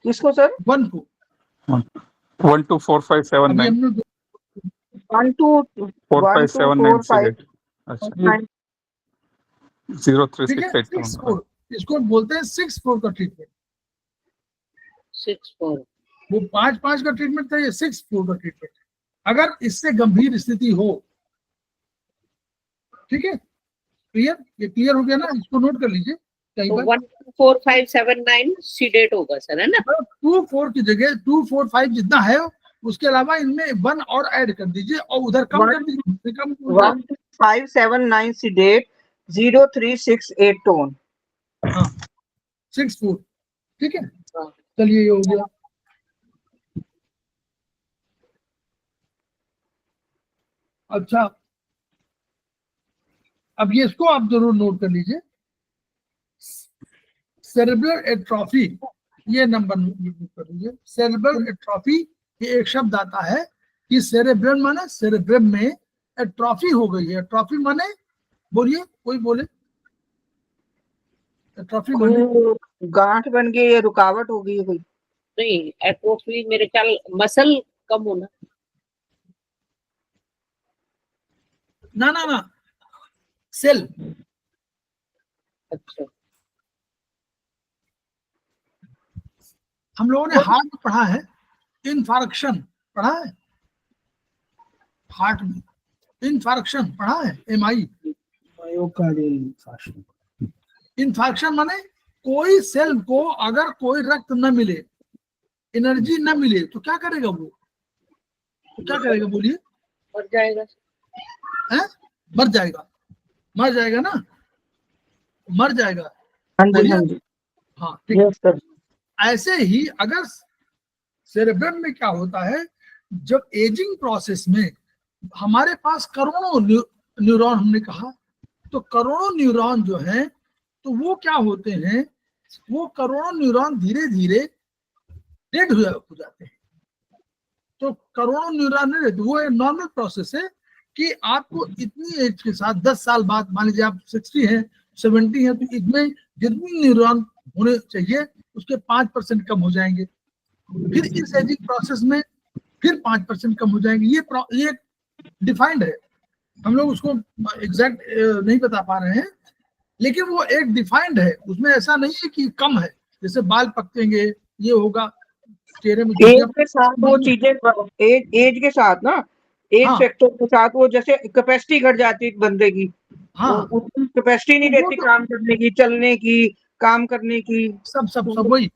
किसको सर? वन को 124579 124579 0368 इसको बोलते हैं 6-4 का ट्रीटमेंट। 6-4 वो 5-5 का ट्रीटमेंट था, ये 6-4 का ट्रीटमेंट। अगर इससे गंभीर स्थिति हो, ठीक है, क्लियर, ये क्लियर हो गया ना, इसको नोट कर लीजिए। 14579 सीडेट होगा सर, है ना? 2-4 की जगह 2-4-5 जितना है, उसके अलावा इनमें 1 और ऐड कर दीजिए, और उधर कम कर दीजिए, कम 1579 सीडेट 0368 टोन। हाँ 6-4, ठीक है। चलिए ये हो गया। अच्छा, अब ये इसको आप जरूर नोट कर लीजिए, सेरेब्रल एट्रोफी, ये नंबर नोट कर लीजिए। सेरेब्रल एट्रोफी, ये एक शब्द आता है कि सेरेब्रम माने सेरेब्रम में एट्रोफी हो गई है। एट्रोफी माने, बोलिए, कोई बोले, एट्रोफी माने गांठ बन गई या रुकावट हो गई है कोई? नहीं, एट्रोफी मेरे ख्याल मसल कम होना। ना ना ना, सेल। अच्छा, हम लोगों ने हार्ट में पढ़ा है, इन्फार्क्शन पढ़ा है, हार्ट में इन्फार्क्शन पढ़ा है, MI। इन्फार्क्शन माने कोई सेल को अगर कोई रक्त न मिले, एनर्जी न मिले, तो क्या करेगा वो? तो क्या करेगा, बोलिए? मर जाएगा। है? मर जाएगा, मर जाएगा ना, मर जाएगा। हाँ जी, बोलिए। हाँ जी, हाँ, ठीक यस सर। है। ऐसे ही अगर सेरेब्रम में क्या होता है, जब एजिंग प्रोसेस में हमारे पास करोड़ों न्यूरॉन, हमने कहा, तो करोड़ों न्यूरॉन जो हैं, तो वो क्या होते हैं, वो करोड़ों न्यूरॉन धीरे धीरे डेड हो जाते हैं। तो करोड़ों न्यूरॉन नहीं रहते, वो एक नॉर्मल प्रोसेस है कि आपको इतनी एज के साथ 10 साल बाद, मान लीजिए आप 60 हैं, 70 हैं, तो इसमें जितनी न्यूरॉन होने चाहिए उसके 5% कम हो जाएंगे। फिर इस एजिंग प्रोसेस में फिर 5% कम हो जाएंगे। ये डिफाइंड है, हम लोग उसको एग्जैक्ट नहीं बता पा रहे हैं, लेकिन वो एक डिफाइंड है। उसमें ऐसा नहीं है कि कम है, जैसे बाल पकेंगे, ये होगा, चेहरे में एज के साथ वो चीजें, एज के साथ ना, एज हाँ। फैक्टर के साथ वो जैसे कैपेसिटी घट जाती है बंदे की, हाँ, उसकी कैपेसिटी नहीं तो वो रहती तो- काम करने की, चलने की, काम करने की। सब वही।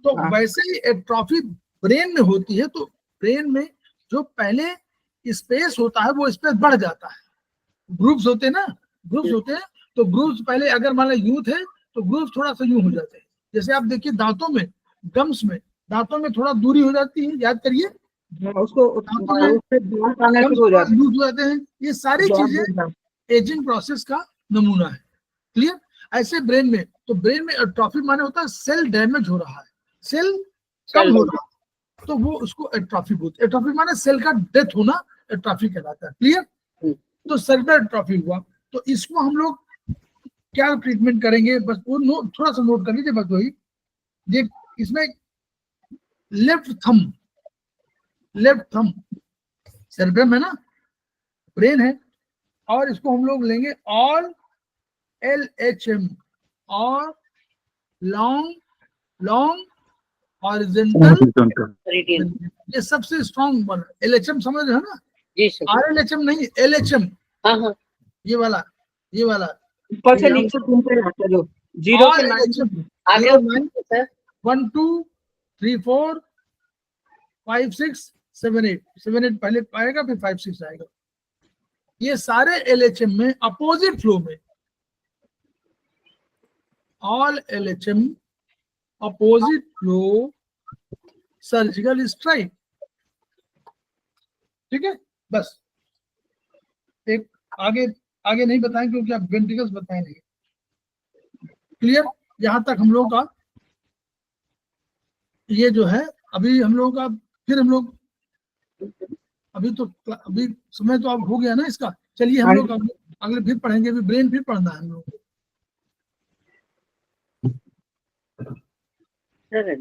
तो हाँ। वैसे ही एट्रोफी ब्रेन में होती है, तो ब्रेन में जो पहले स्पेस होता है वो स्पेस बढ़ जाता है। ग्रुप्स होते हैं ना, ग्रुप्स होते हैं, तो ग्रुप्स पहले अगर मान लो यूथ है तो ग्रुप्स थोड़ा सा यूं हो जाते हैं। जैसे आप देखिए दांतों में, गम्स में, दांतों में थोड़ा दूरी हो जाती है, याद करिए, उसको दांतों में उससे दांत आना गम्स शुरू हो थोड़ा जाते लूज हो जाते हैं। ये सारी चीजें हैं। एजिंग प्रोसेस का नमूना है। क्लियर? ऐसे ब्रेन में, तो ब्रेन में एट्रोफी माने होता है सेल डैमेज हो रहा है, सेल कम हो रहा है, तो वो उसको एट्रोफी बोलते हैं। एट्रोफी माने सेल का डेथ होना एट्रोफी कहलाता है। क्लियर? तो सेरेब्रल एट्रोफी हुआ, तो इसको हम लोग क्या ट्रीटमेंट करेंगे, बस वो थोड़ा सा नोट कर लीजिए, बस वही। ये इसमें लेफ्ट थंब सेरेब्रम है ना, ब्रेन है, और इसको हम लोग लेंगे ऑल LHM, और लॉन्ग हॉरिजॉन्टल, ये सबसे स्ट्रॉन्ग वन है। LHM समझ रहे हो ना? जी सर। RLHM नहीं, LHM, हाँ हाँ, ये वाला ऊपर से नीचे घूमते रहते हैं जो 0 से 9 आगे 09, सर। 1 2 3 4 5 6 7 8, 7 8 पहले आएगा, फिर 5 6 आएगा। ये सारे LHM में अपोजिट फ्लो में, all LHM opposite flow surgical strike. ठीक है, बस एक आगे नहीं बताएं क्योंकि आप वेंट्रिकल्स बताए नहीं। क्लियर? यहां तक हम लोगों का ये जो है, अभी हम लोगों का, फिर हम लोग अभी समय तो अब हो गया ना इसका। चलिए हम लोग अगले फिर पढ़ेंगे, अभी ब्रेन फिर पढ़ना है हम लोग को। सर